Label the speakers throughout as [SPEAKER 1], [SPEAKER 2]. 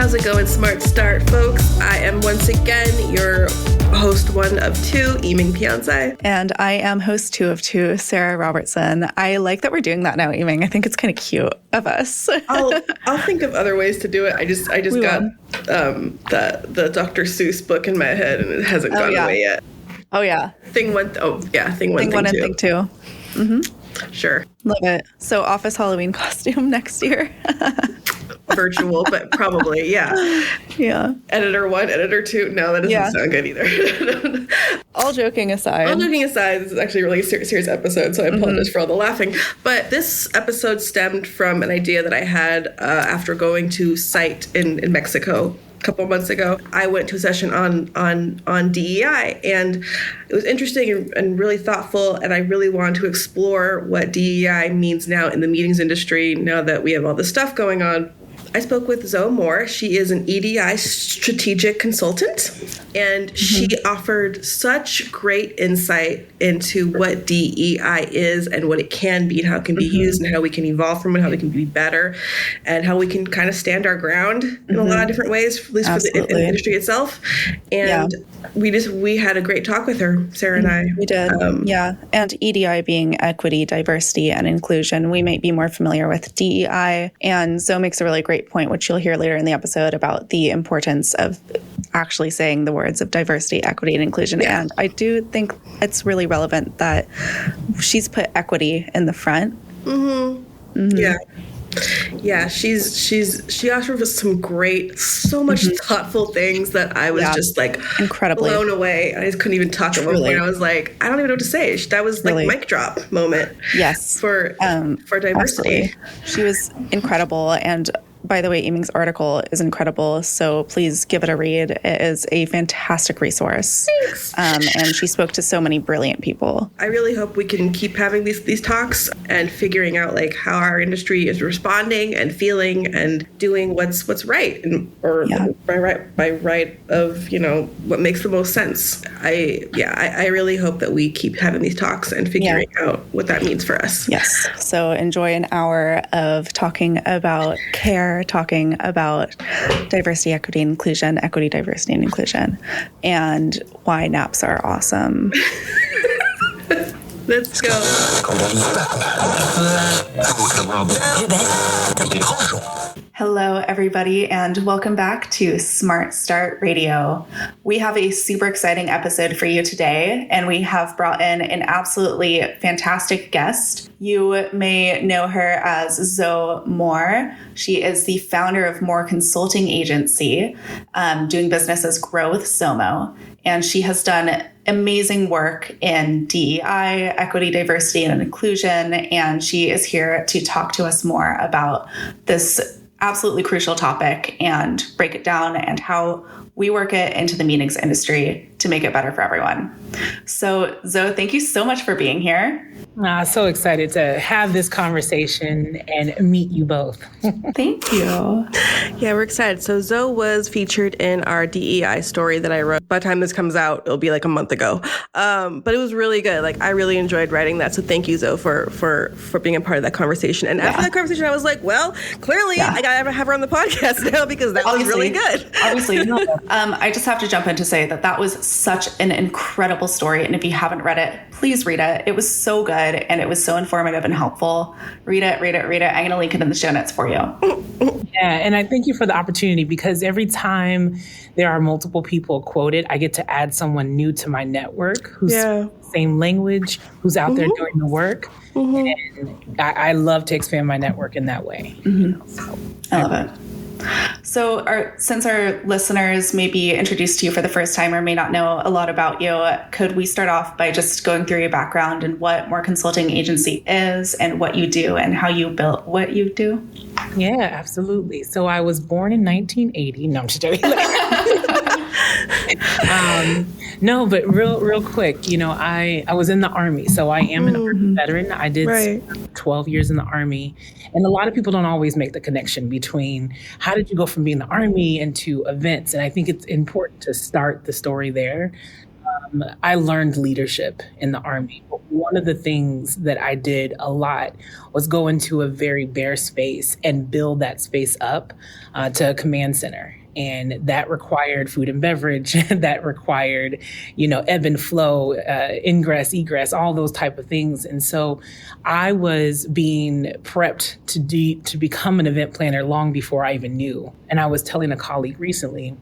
[SPEAKER 1] How's it going, Smart Start, folks? I am once again your host one of two, Eming Piansay.
[SPEAKER 2] And I am host two of two, Sara Robertson. I like that we're doing that now, Eming. I think it's kind of cute of us.
[SPEAKER 1] I'll think of other ways to do it. I just got the Dr. Seuss book in my head, and it hasn't gone away yet.
[SPEAKER 2] Oh yeah.
[SPEAKER 1] Thing one, thing one and
[SPEAKER 2] thing two.
[SPEAKER 1] Mm-hmm. Sure.
[SPEAKER 2] Love it. So office Halloween costume next year.
[SPEAKER 1] Virtual, but probably, yeah.
[SPEAKER 2] Yeah.
[SPEAKER 1] Editor one, editor two. No, that doesn't sound good either.
[SPEAKER 2] All joking aside,
[SPEAKER 1] this is actually a really serious episode, so I apologize for all the laughing. But this episode stemmed from an idea that I had after going to Site in Mexico a couple months ago. I went to a session on DEI, and it was interesting and really thoughtful, and I really wanted to explore what DEI means now in the meetings industry, now that we have all this stuff going on. I spoke with Zoe Moore. She is an EDI strategic consultant, and she offered such great insight into what DEI is and what it can be and how it can be used and how we can evolve from it, how we can be better, and how we can kind of stand our ground in a lot of different ways, at least for the industry itself. And we had a great talk with her, Sara and I.
[SPEAKER 2] We did, And EDI being equity, diversity, and inclusion, we might be more familiar with DEI. And Zoe makes a really great point, which you'll hear later in the episode, about the importance of actually saying the words of diversity, equity, and inclusion. Yeah. And I do think it's really relevant that she's put equity in the front.
[SPEAKER 1] Yeah, she offered us some great, so much thoughtful things that I was just like incredibly blown away. I just couldn't even talk at one point. I was like, I don't even know what to say. That was like mic drop moment.
[SPEAKER 2] Yes,
[SPEAKER 1] for diversity.
[SPEAKER 2] Absolutely. She was incredible. And by the way, Eming's article is incredible, so please give it a read. It is a fantastic resource.
[SPEAKER 1] Thanks.
[SPEAKER 2] And she spoke to so many brilliant people.
[SPEAKER 1] I really hope we can keep having these talks and figuring out like how our industry is responding and feeling and doing what's right, by right of what makes the most sense. I really hope that we keep having these talks and figuring out what that means for us.
[SPEAKER 2] Yes. So enjoy an hour of talking about care, talking about diversity, equity, and inclusion, diversity, and inclusion, and why naps are awesome.
[SPEAKER 1] Let's go.
[SPEAKER 2] Hello, everybody, and welcome back to Smart Start Radio. We have a super exciting episode for you today, and we have brought in an absolutely fantastic guest. You may know her as Zoe Moore. She is the founder of Moore Consulting Agency, doing business as Grow with Somo. And she has done amazing work in DEI, equity, diversity, and inclusion. And she is here to talk to us more about this absolutely crucial topic and break it down and how we work it into the meetings industry to make it better for everyone. So Zoe, thank you so much for being here.
[SPEAKER 3] So excited to have this conversation and meet you both.
[SPEAKER 2] Thank you.
[SPEAKER 1] Yeah, we're excited. So Zoe was featured in our DEI story that I wrote. By the time this comes out, it'll be like a month ago. But it was really good. Like, I really enjoyed writing that. So thank you, Zoe, for being a part of that conversation. And after that conversation, I was like, well, clearly I got to have her on the podcast now because that was really good.
[SPEAKER 2] Obviously. I just have to jump in to say that was such an incredible story. And if you haven't read it, please read it. It was so good and it was so informative and helpful. Read it. I'm going to link it in the show notes for you.
[SPEAKER 3] Yeah, and I thank you for the opportunity because every time there are multiple people quoted, I get to add someone new to my network who's same language, who's out there doing the work. And I love to expand my network in that way. So,
[SPEAKER 2] I love it. So since our listeners may be introduced to you for the first time or may not know a lot about you, could we start off by just going through your background and what Moore Consulting Agency is and what you do and how you built what you do?
[SPEAKER 3] Yeah, absolutely. So I was born in 1980. No, I'm just joking. No, but real quick, I was in the Army, so I am an Army veteran. I did 12 years in the Army, and a lot of people don't always make the connection between how did you go from being in the Army into events, and I think it's important to start the story there. I learned leadership in the Army. But one of the things that I did a lot was go into a very bare space and build that space up to a command center. And that required food and beverage, that required, ebb and flow, ingress, egress, all those type of things. And so I was being prepped to become an event planner long before I even knew. And I was telling a colleague recently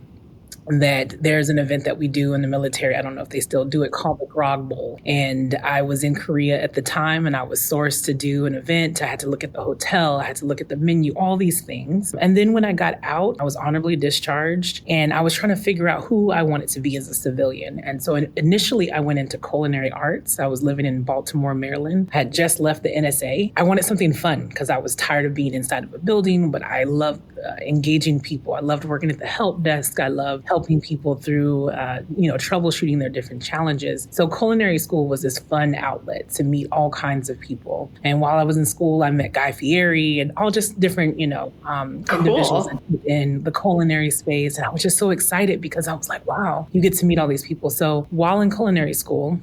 [SPEAKER 3] that there's an event that we do in the military. I don't know if they still do it, called the Grog Bowl. And I was in Korea at the time, and I was sourced to do an event. I had to look at the hotel. I had to look at the menu, all these things. And then when I got out, I was honorably discharged, and I was trying to figure out who I wanted to be as a civilian. And so initially I went into culinary arts. I was living in Baltimore, Maryland. I had just left the NSA. I wanted something fun because I was tired of being inside of a building, but I loved engaging people. I loved working at the help desk. I loved helping people through, troubleshooting their different challenges. So culinary school was this fun outlet to meet all kinds of people. And while I was in school, I met Guy Fieri and all just different, individuals in the culinary space. And I was just so excited because I was like, wow, you get to meet all these people. So while in culinary school,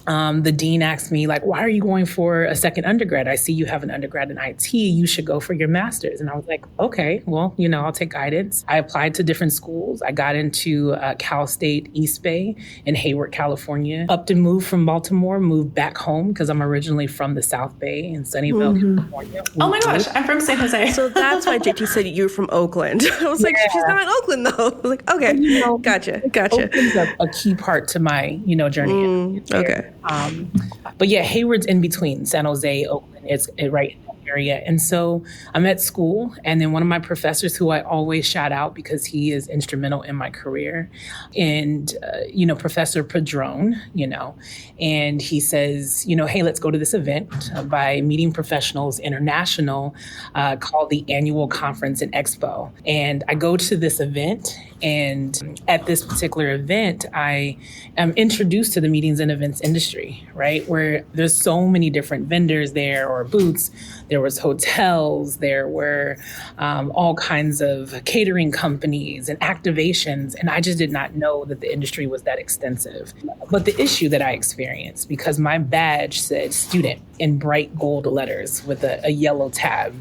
[SPEAKER 3] the dean asked me, why are you going for a second undergrad? I see you have an undergrad in IT. You should go for your master's. And I was like, okay, well, I'll take guidance. I applied to different schools. I got into Cal State East Bay in Hayward, California. Up and moved from Baltimore, moved back home because I'm originally from the South Bay in Sunnyvale, California.
[SPEAKER 2] Oh my gosh, I'm from San Jose.
[SPEAKER 1] So that's why JT said you're from Oakland. I was like, she's not in Oakland though. I was like, okay, gotcha. Oakland's
[SPEAKER 3] a key part to my, journey.
[SPEAKER 1] Okay.
[SPEAKER 3] But yeah, Hayward's in between San Jose, Oakland. It's right in that area. And so I'm at school, and then one of my professors who I always shout out because he is instrumental in my career, and, Professor Padron, and he says, hey, let's go to this event by Meeting Professionals International called the Annual Conference and Expo. And I go to this event, and at this particular event, I am introduced to the meetings and events industry, right? Where there's so many different vendors there or booths. There was hotels, there were all kinds of catering companies and activations. And I just did not know that the industry was that extensive. But the issue that I experienced, because my badge said student in bright gold letters with a yellow tab,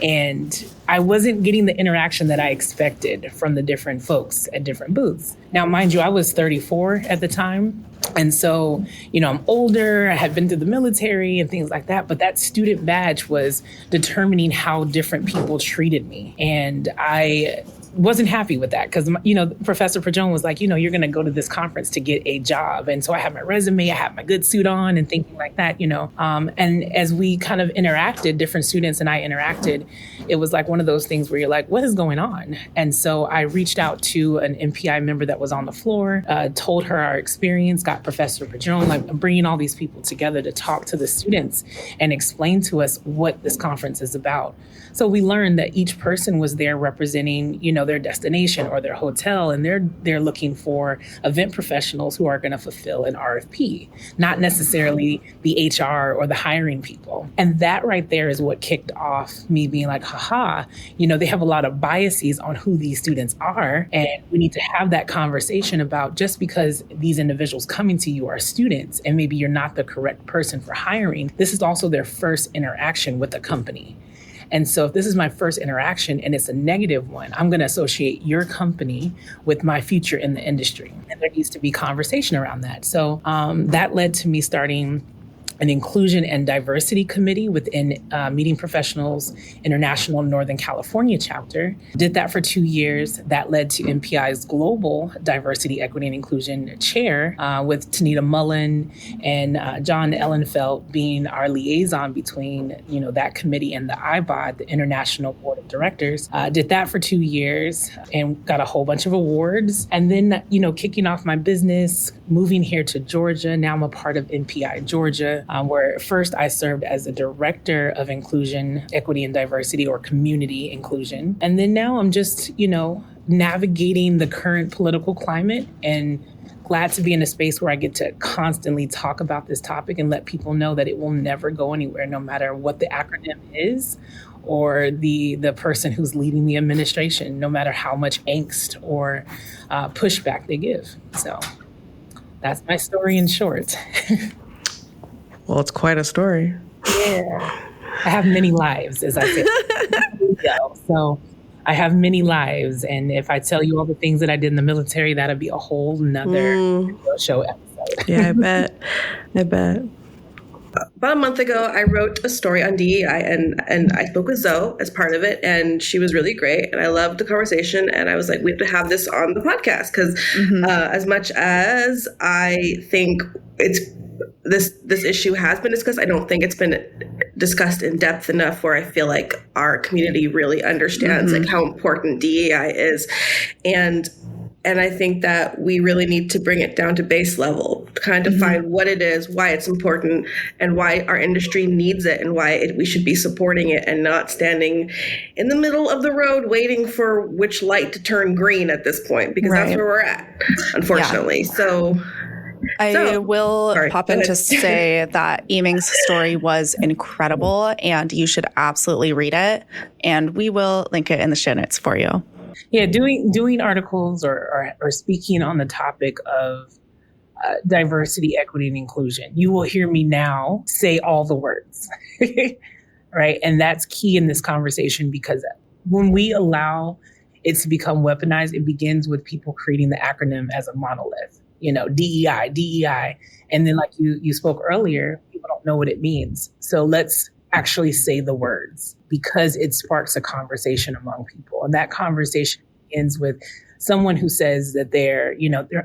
[SPEAKER 3] and I wasn't getting the interaction that I expected from the different folks at different booths. Now, mind you, I was 34 at the time. And so, I'm older, I had been through the military and things like that. But that student badge was determining how different people treated me. And I wasn't happy with that because, Professor Padron was like, you're going to go to this conference to get a job. And so I had my resume, I had my good suit on and thinking like that, and as we kind of interacted, different students and I interacted, it was like one of those things where you're like, what is going on? And so I reached out to an MPI member that was on the floor, told her our experience, got Professor Padron, bringing all these people together to talk to the students and explain to us what this conference is about. So we learned that each person was there representing, their destination or their hotel, and they're looking for event professionals who are going to fulfill an RFP, not necessarily the HR or the hiring people. And that right there is what kicked off me being like, they have a lot of biases on who these students are, and we need to have that conversation about just because these individuals coming to you are students and maybe you're not the correct person for hiring, this is also their first interaction with a company. And so if this is my first interaction and it's a negative one, I'm going to associate your company with my future in the industry. And there needs to be conversation around that. So that led to me starting an inclusion and diversity committee within Meeting Professionals International Northern California chapter. Did that for 2 years. That led to MPI's Global Diversity, Equity, and Inclusion chair with Tanita Mullen and John Ellenfeld being our liaison between, that committee and the IBOD, the International Board of Directors. Did that for 2 years and got a whole bunch of awards. And then, kicking off my business, moving here to Georgia. Now I'm a part of MPI Georgia. Where first I served as a director of inclusion, equity, and diversity, or community inclusion. And then now I'm just, navigating the current political climate and glad to be in a space where I get to constantly talk about this topic and let people know that it will never go anywhere, no matter what the acronym is or the person who's leading the administration, no matter how much angst or pushback they give. So That's my story in short.
[SPEAKER 1] Well, it's quite a story.
[SPEAKER 3] Yeah. I have many lives, as I said. So I have many lives. And if I tell you all the things that I did in the military, that'll be a whole nother show episode.
[SPEAKER 1] Yeah, I bet. About a month ago, I wrote a story on DEI, and I spoke with Zoe as part of it, and she was really great, and I loved the conversation, and I was like, we have to have this on the podcast, because as much as I think this issue has been discussed, I don't think it's been discussed in depth enough where I feel like our community really understands like how important DEI is, and I think that we really need to bring it down to base level, kind of define what it is, why it's important, and why our industry needs it, and why we should be supporting it and not standing in the middle of the road waiting for which light to turn green at this point, because that's where we're at, unfortunately. So
[SPEAKER 2] I will pop in to say that Eming's story was incredible, and you should absolutely read it. And we will link it in the show notes for you.
[SPEAKER 3] Yeah, doing articles or speaking on the topic of diversity, equity, and inclusion. You will hear me now say all the words, right? And that's key in this conversation, because when we allow it to become weaponized, it begins with people creating the acronym as a monolith. DEI. And then like you spoke earlier, people don't know what it means. So let's actually say the words, because it sparks a conversation among people. And that conversation begins with someone who says that they're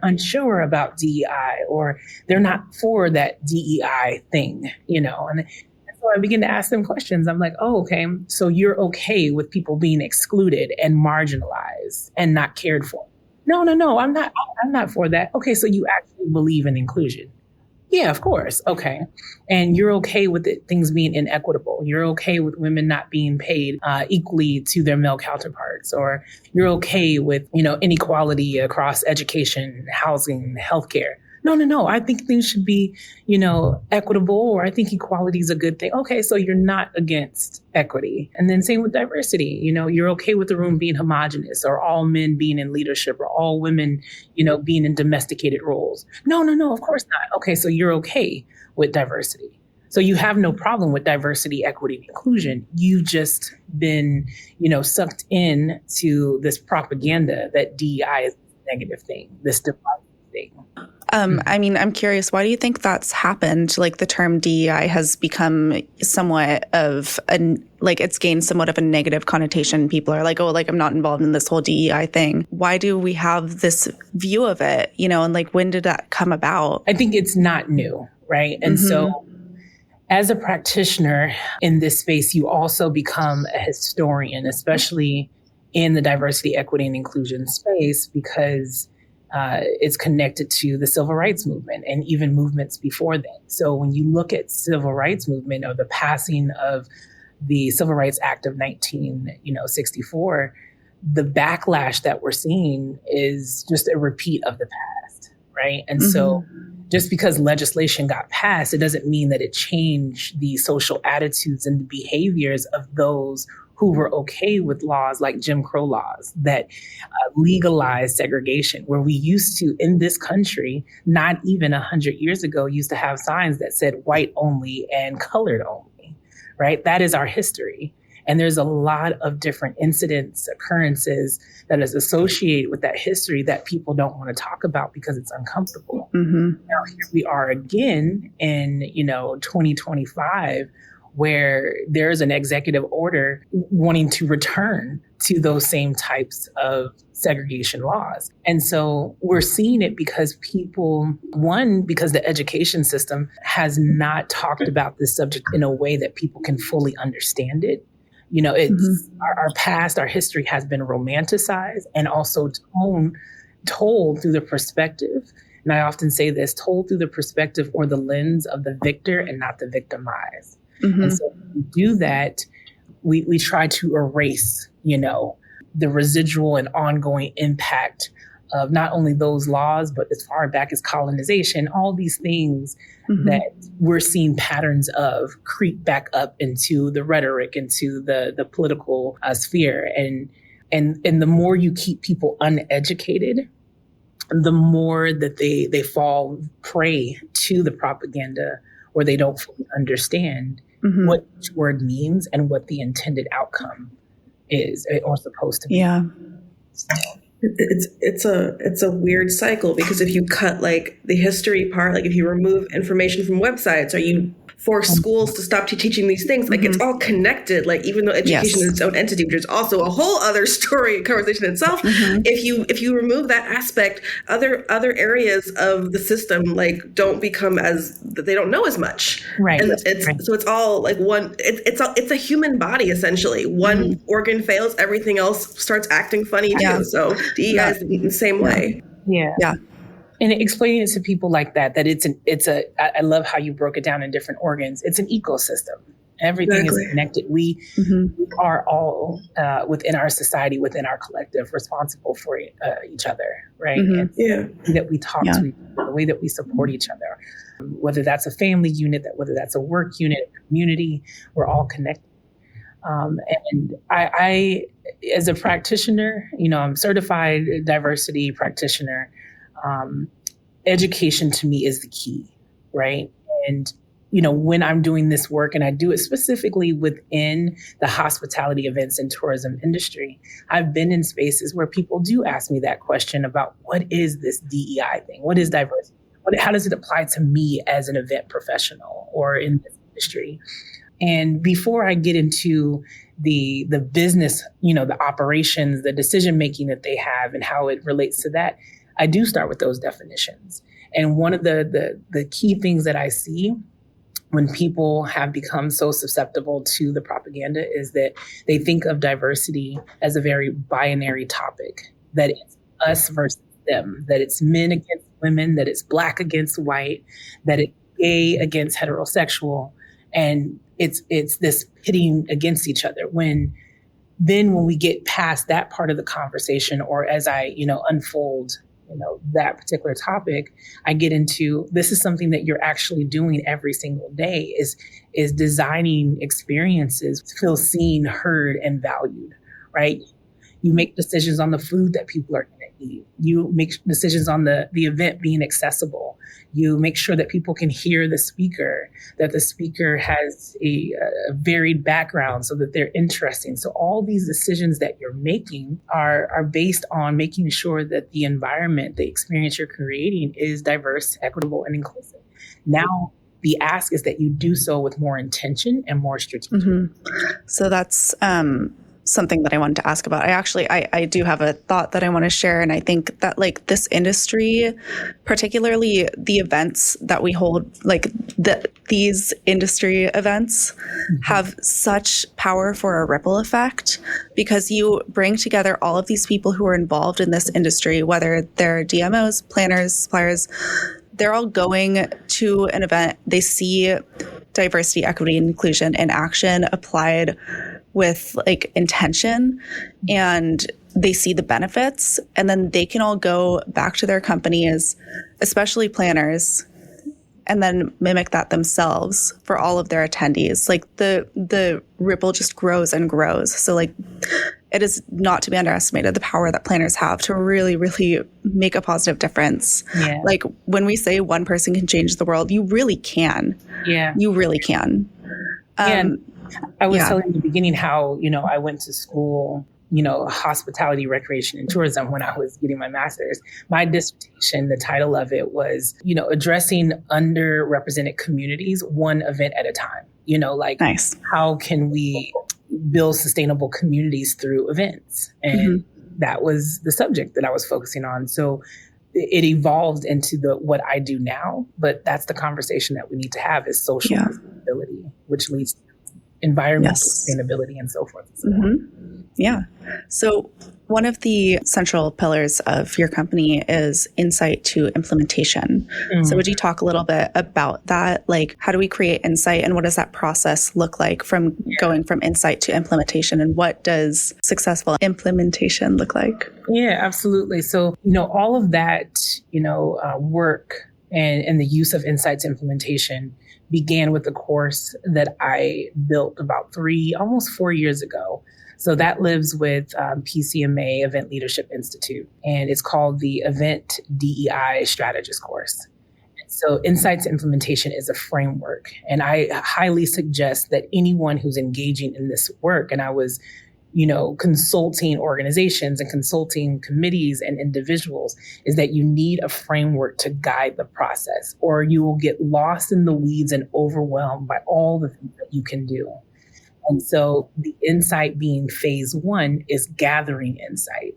[SPEAKER 3] unsure about DEI, or they're not for that DEI thing, and so I begin to ask them questions. I'm like, oh, okay, so you're okay with people being excluded and marginalized and not cared for? No, I'm not for that. Okay, so you actually believe in inclusion? Yeah, of course. Okay. And you're okay with things being inequitable. You're okay with women not being paid equally to their male counterparts, or you're okay with, inequality across education, housing, healthcare. No. I think things should be, equitable, or I think equality is a good thing. Okay, so you're not against equity. And then same with diversity. You're okay with the room being homogenous, or all men being in leadership, or all women, being in domesticated roles. No, of course not. Okay, so you're okay with diversity. So you have no problem with diversity, equity, and inclusion. You've just been, sucked in to this propaganda that DEI is a negative thing, this divisive thing.
[SPEAKER 2] I'm curious, why do you think that's happened? Like, the term DEI has become somewhat of it's gained somewhat of a negative connotation. People are like, oh, I'm not involved in this whole DEI thing. Why do we have this view of it? And when did that come about?
[SPEAKER 3] I think it's not new, right? And so as a practitioner in this space, you also become a historian, especially in the diversity, equity, and inclusion space, because it's connected to the civil rights movement and even movements before then. So when you look at civil rights movement, or the passing of the Civil Rights Act of 1964, the backlash that we're seeing is just a repeat of the past, right? And so just because legislation got passed, it doesn't mean that it changed the social attitudes and the behaviors of those who were okay with laws like Jim Crow laws that legalized segregation, where we used to, in this country, not even 100 years ago, used to have signs that said white only and colored only, right? That is our history. And there's a lot of different incidents, occurrences that is associated with that history that people don't want to talk about because it's uncomfortable. Now, here we are again in, 2025, where there's an executive order wanting to return to those same types of segregation laws. And so we're seeing it because because the education system has not talked about this subject in a way that people can fully understand it. It's our past, our history has been romanticized and also told through the perspective. And I often say this, told through the perspective or the lens of the victor and not the victimized. And so when we do that, we try to erase, the residual and ongoing impact of not only those laws, but as far back as colonization, all these things that we're seeing patterns of creep back up into the rhetoric, into the political sphere. And the more you keep people uneducated the more that they fall prey to the propaganda, or they don't fully understand what each word means and what the intended outcome is or supposed to be.
[SPEAKER 2] Yeah.
[SPEAKER 3] So.
[SPEAKER 1] It's a weird cycle, because if you cut like the history part, like if you remove information from websites, or you force schools to stop teaching these things, like it's all connected. Like even though education is its own entity, which is also a whole other story, conversation itself. If you remove that aspect, other areas of the system like don't become as, they don't know as much.
[SPEAKER 3] Right.
[SPEAKER 1] And so it's all like one. It's a human body essentially. One organ fails, everything else starts acting funny too. So DEI is the same way.
[SPEAKER 3] Yeah.
[SPEAKER 2] Yeah.
[SPEAKER 3] And explaining it to people like that I love how you broke it down in different organs. It's an ecosystem. Everything is connected. We are all within our society, within our collective, responsible for each other, right? And the way that we talk to each other, the way that we support each other, whether that's a family unit, whether that's a work unit, a community, we're all connected. And I, as a practitioner, I'm certified diversity practitioner. Education to me is the key, right? And, when I'm doing this work, and I do it specifically within the hospitality, events, and tourism industry, I've been in spaces where people do ask me that question about what is this DEI thing? What is diversity? How does it apply to me as an event professional or in this industry? And before I get into the business, the operations, the decision-making that they have and how it relates to that, I do start with those definitions. And one of the key things that I see when people have become so susceptible to the propaganda is that they think of diversity as a very binary topic, that it's us versus them, that it's men against women, that it's Black against white, that it's gay against heterosexual. And it's this pitting against each other. When we get past that part of the conversation, or as I, unfold, that particular topic, I get into, this is something that you're actually doing every single day, is designing experiences to feel seen, heard, and valued, right? You make decisions on the food that people are going to eat. You make decisions on the event being accessible. You make sure that people can hear the speaker, that the speaker has a varied background so that they're interesting. So all these decisions that you're making are based on making sure that the environment, the experience you're creating is diverse, equitable, and inclusive. Now, the ask is that you do so with more intention and more strategic.
[SPEAKER 2] So that's something that I wanted to ask about. I do have a thought that I want to share. And I think that like this industry, particularly the events that we hold, like these industry events have such power for a ripple effect, because you bring together all of these people who are involved in this industry, whether they're DMOs, planners, suppliers, they're all going to an event. They see diversity, equity, and inclusion in action applied with like intention, and they see the benefits, and then they can all go back to their companies, especially planners, and then mimic that themselves for all of their attendees. Like the ripple just grows and grows. So like it is not to be underestimated, the power that planners have to really, really make a positive difference. Yeah. Like when we say one person can change the world, you really can. Yeah. You really can.
[SPEAKER 3] I was telling you in the beginning how, I went to school, hospitality, recreation, and tourism when I was getting my master's. My dissertation, the title of it was, addressing underrepresented communities one event at a time. Nice. How can we build sustainable communities through events? And that was the subject that I was focusing on. So it evolved into what I do now, but that's the conversation that we need to have, is social sustainability, which leads to environmental sustainability and so forth.
[SPEAKER 2] Yeah. So one of the central pillars of your company is insight to implementation. So would you talk a little bit about that? Like, how do we create insight, and what does that process look like from going from insight to implementation, and what does successful implementation look like?
[SPEAKER 3] Yeah, absolutely. So, all of that, work and the use of insights implementation began with the course that I built about almost 4 years ago. So that lives with PCMA, Event Leadership Institute, and it's called the Event DEI Strategist course. So insights implementation is a framework. And I highly suggest that anyone who's engaging in this work, and I was, consulting organizations and consulting committees and individuals, is that you need a framework to guide the process, or you will get lost in the weeds and overwhelmed by all the things that you can do. And so the insight being phase one is gathering insight.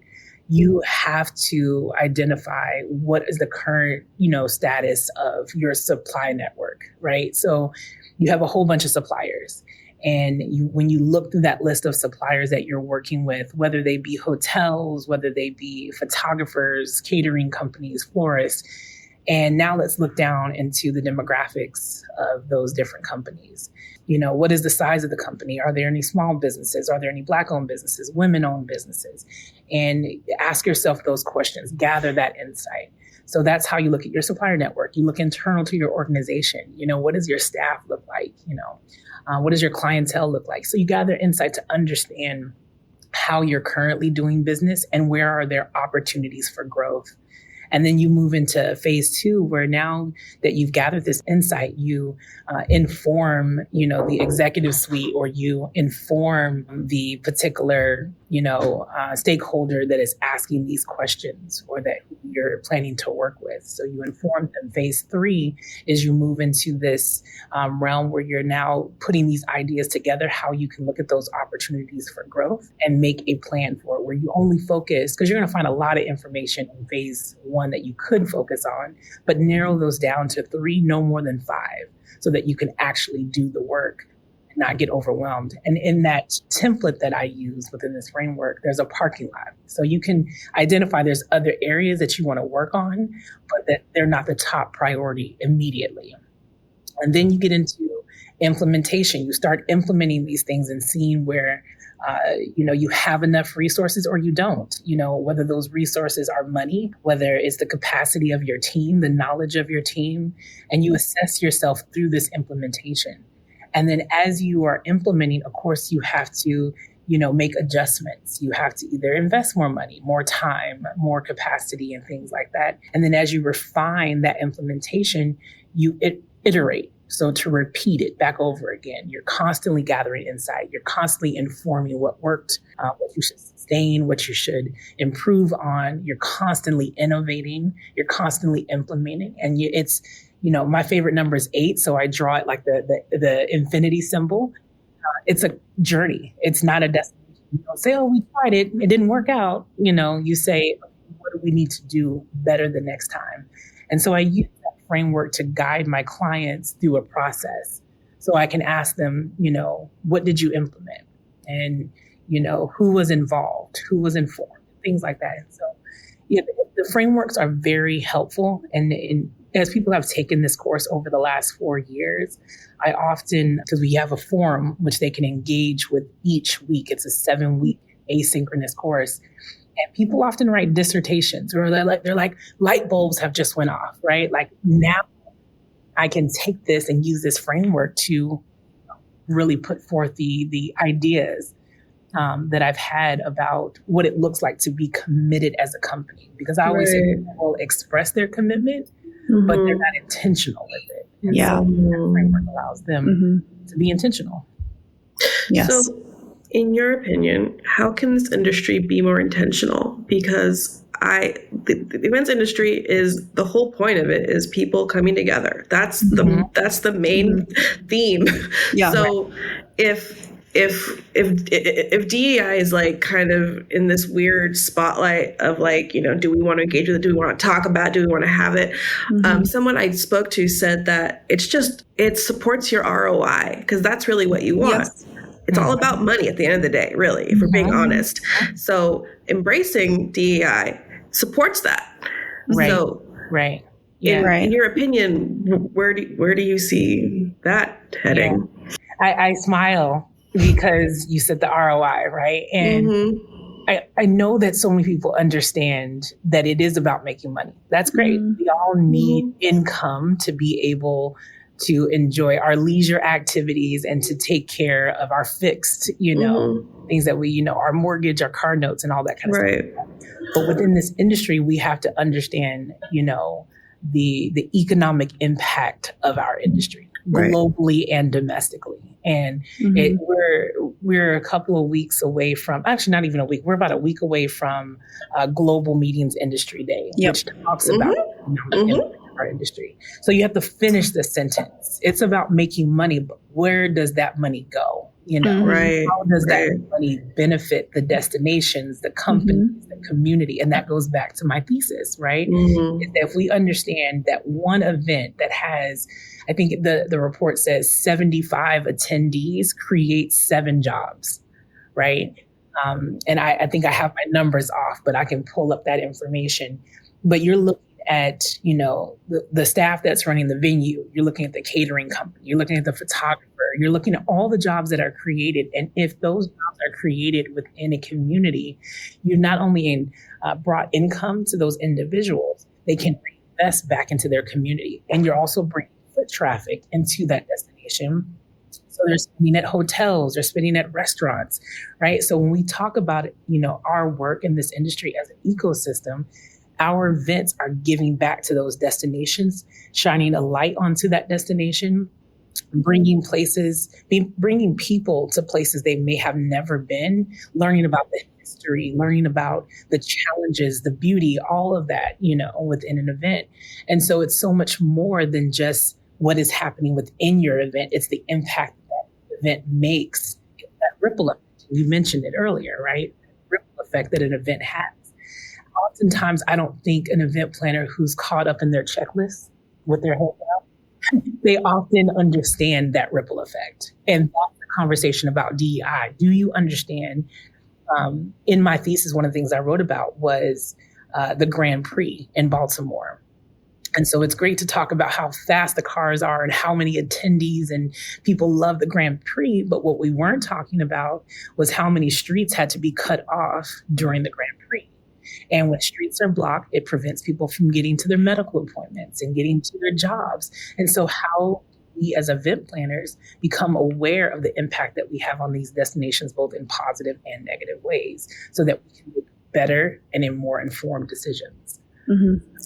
[SPEAKER 3] You have to identify what is the current, status of your supply network, right? So you have a whole bunch of suppliers. And when you look through that list of suppliers that you're working with, whether they be hotels, whether they be photographers, catering companies, florists, and now let's look down into the demographics of those different companies. What is the size of the company? Are there any small businesses? Are there any Black-owned businesses, women-owned businesses? And ask yourself those questions, gather that insight. So that's how you look at your supplier network. You look internal to your organization. What does your staff look like? What does your clientele look like? So you gather insight to understand how you're currently doing business and where are there opportunities for growth. And then you move into phase two, where now that you've gathered this insight, you inform, the executive suite, or you inform the particular, stakeholder that is asking these questions or that you're planning to work with. So you inform them. Phase three is you move into this realm where you're now putting these ideas together, how you can look at those opportunities for growth and make a plan for it, where you only focus, because you're going to find a lot of information in phase one that you could focus on, but narrow those down to 3, no more than 5, so that you can actually do the work and not get overwhelmed. And in that template that I use within this framework, there's a parking lot. So you can identify there's other areas that you want to work on, but that they're not the top priority immediately. And then you get into implementation. You start implementing these things and seeing where you have enough resources or you don't, whether those resources are money, whether it's the capacity of your team, the knowledge of your team, and you assess yourself through this implementation. And then as you are implementing, of course, you have to, make adjustments. You have to either invest more money, more time, more capacity, and things like that. And then as you refine that implementation, you iterate. So to repeat it back over again, you're constantly gathering insight. You're constantly informing what worked, what you should sustain, what you should improve on. You're constantly innovating. You're constantly implementing. And it's, my favorite number is 8. So I draw it like the infinity symbol. It's a journey. It's not a destination. You don't say, oh, we tried it. It didn't work out. You say, what do we need to do better the next time? And so I use framework to guide my clients through a process. So I can ask them, what did you implement? And, who was involved? Who was informed? Things like that. And so, the frameworks are very helpful. And as people have taken this course over the last 4 years, I often, because we have a forum which they can engage with each week. It's a 7-week asynchronous course. And people often write dissertations where they're like, light bulbs have just went off, right? Like, now I can take this and use this framework to really put forth the ideas that I've had about what it looks like to be committed as a company. Because I always say people express their commitment, but they're not intentional with it. And so that framework allows them to be intentional.
[SPEAKER 2] Yes.
[SPEAKER 1] So, in your opinion, how can this industry be more intentional? Because the events industry is, the whole point of it is people coming together. That's the main theme. Yeah. So if DEI is like kind of in this weird spotlight of like, do we want to engage with it? Do we want to talk about it? Do we want to have it? Someone I spoke to said that it supports your ROI, because that's really what you want. Yes. It's all about money at the end of the day, really, if we're being honest. So embracing DEI supports that.
[SPEAKER 3] Right.
[SPEAKER 1] So,
[SPEAKER 3] right. Yeah.
[SPEAKER 1] In your opinion, where do you see that heading?
[SPEAKER 3] Yeah. I smile because you said the ROI, right? And I know that so many people understand that it is about making money. That's great. We all need income to be able to enjoy our leisure activities and to take care of our fixed, things that we, our mortgage, our car notes and all that kind of stuff. But within this industry, we have to understand, the economic impact of our industry globally and domestically. And we're a couple of weeks away from, actually not even a week, we're about a week away from Global Meetings Industry Day, which talks about our industry. So you have to finish the sentence. It's about making money, but where does that money go? How does that money benefit the destinations, the companies, the community? And that goes back to my thesis, right? If we understand that one event that has, I think the report says 75 attendees creates 7 jobs, right? And I think I have my numbers off, but I can pull up that information. But you're looking at, the staff that's running the venue. You're looking at the catering company. You're looking at the photographer. You're looking at all the jobs that are created. And if those jobs are created within a community, you've not only brought income to those individuals, they can reinvest back into their community. And you're also bringing foot traffic into that destination. So they're spending at hotels, they're spending at restaurants, right? So when we talk about, our work in this industry as an ecosystem, our events are giving back to those destinations, shining a light onto that destination, bringing people to places they may have never been, learning about the history, learning about the challenges, the beauty, all of that, within an event. And so it's so much more than just what is happening within your event. It's the impact that event makes, that ripple effect. You mentioned it earlier, right? Ripple effect that an event has. Oftentimes, I don't think an event planner who's caught up in their checklist with their head down, they often understand that ripple effect. And that's the conversation about DEI. Do you understand? In my thesis, one of the things I wrote about was the Grand Prix in Baltimore. And so it's great to talk about how fast the cars are and how many attendees and people love the Grand Prix. But what we weren't talking about was how many streets had to be cut off during the Grand Prix. And when streets are blocked, it prevents people from getting to their medical appointments and getting to their jobs. And so how we as event planners become aware of the impact that we have on these destinations, both in positive and negative ways, so that we can make better and in more informed decisions.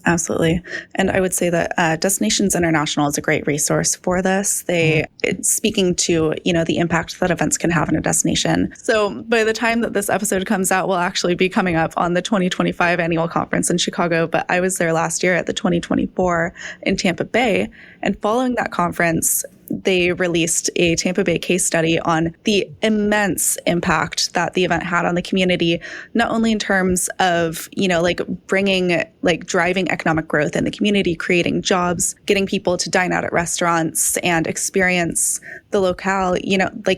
[SPEAKER 2] Absolutely. And I would say that Destinations International is a great resource for this. It's speaking to, the impact that events can have in a destination. So by the time that this episode comes out, we'll actually be coming up on the 2025 annual conference in Chicago. But I was there last year at the 2024 in Tampa Bay. And following that conference, they released a Tampa Bay case study on the immense impact that the event had on the community, not only in terms of, driving economic growth in the community, creating jobs, getting people to dine out at restaurants and experience the locale,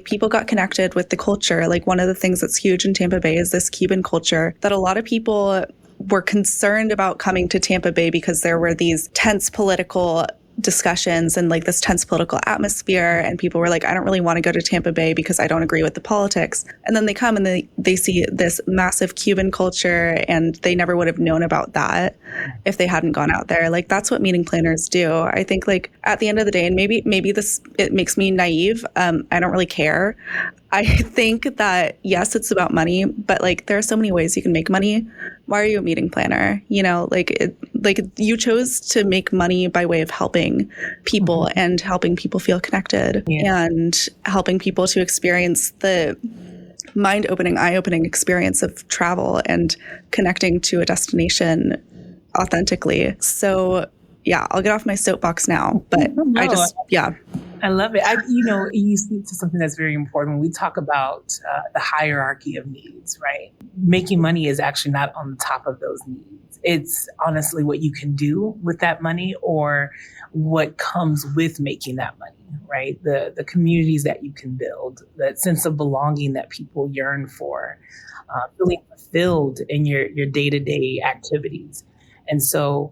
[SPEAKER 2] people got connected with the culture. Like one of the things that's huge in Tampa Bay is this Cuban culture that a lot of people were concerned about coming to Tampa Bay because there were these tense political discussions and this tense political atmosphere. And people were like, I don't really want to go to Tampa Bay because I don't agree with the politics. And then they come and they see this massive Cuban culture, and they never would have known about that if they hadn't gone out there. That's what meeting planners do. I think at the end of the day, and maybe it makes me naive. I don't really care. I think that, yes, it's about money, but there are so many ways you can make money. Why are you a meeting planner? You chose to make money by way of helping people and helping people feel connected and helping people to experience the mind-opening, eye-opening experience of travel and connecting to a destination authentically. So yeah, I'll get off my soapbox now, but
[SPEAKER 3] I love it. You speak to something that's very important when we talk about the hierarchy of needs, right? Making money is actually not on the top of those needs. It's honestly what you can do with that money or what comes with making that money, right? The communities that you can build, that sense of belonging that people yearn for, feeling fulfilled in your day-to-day activities. And so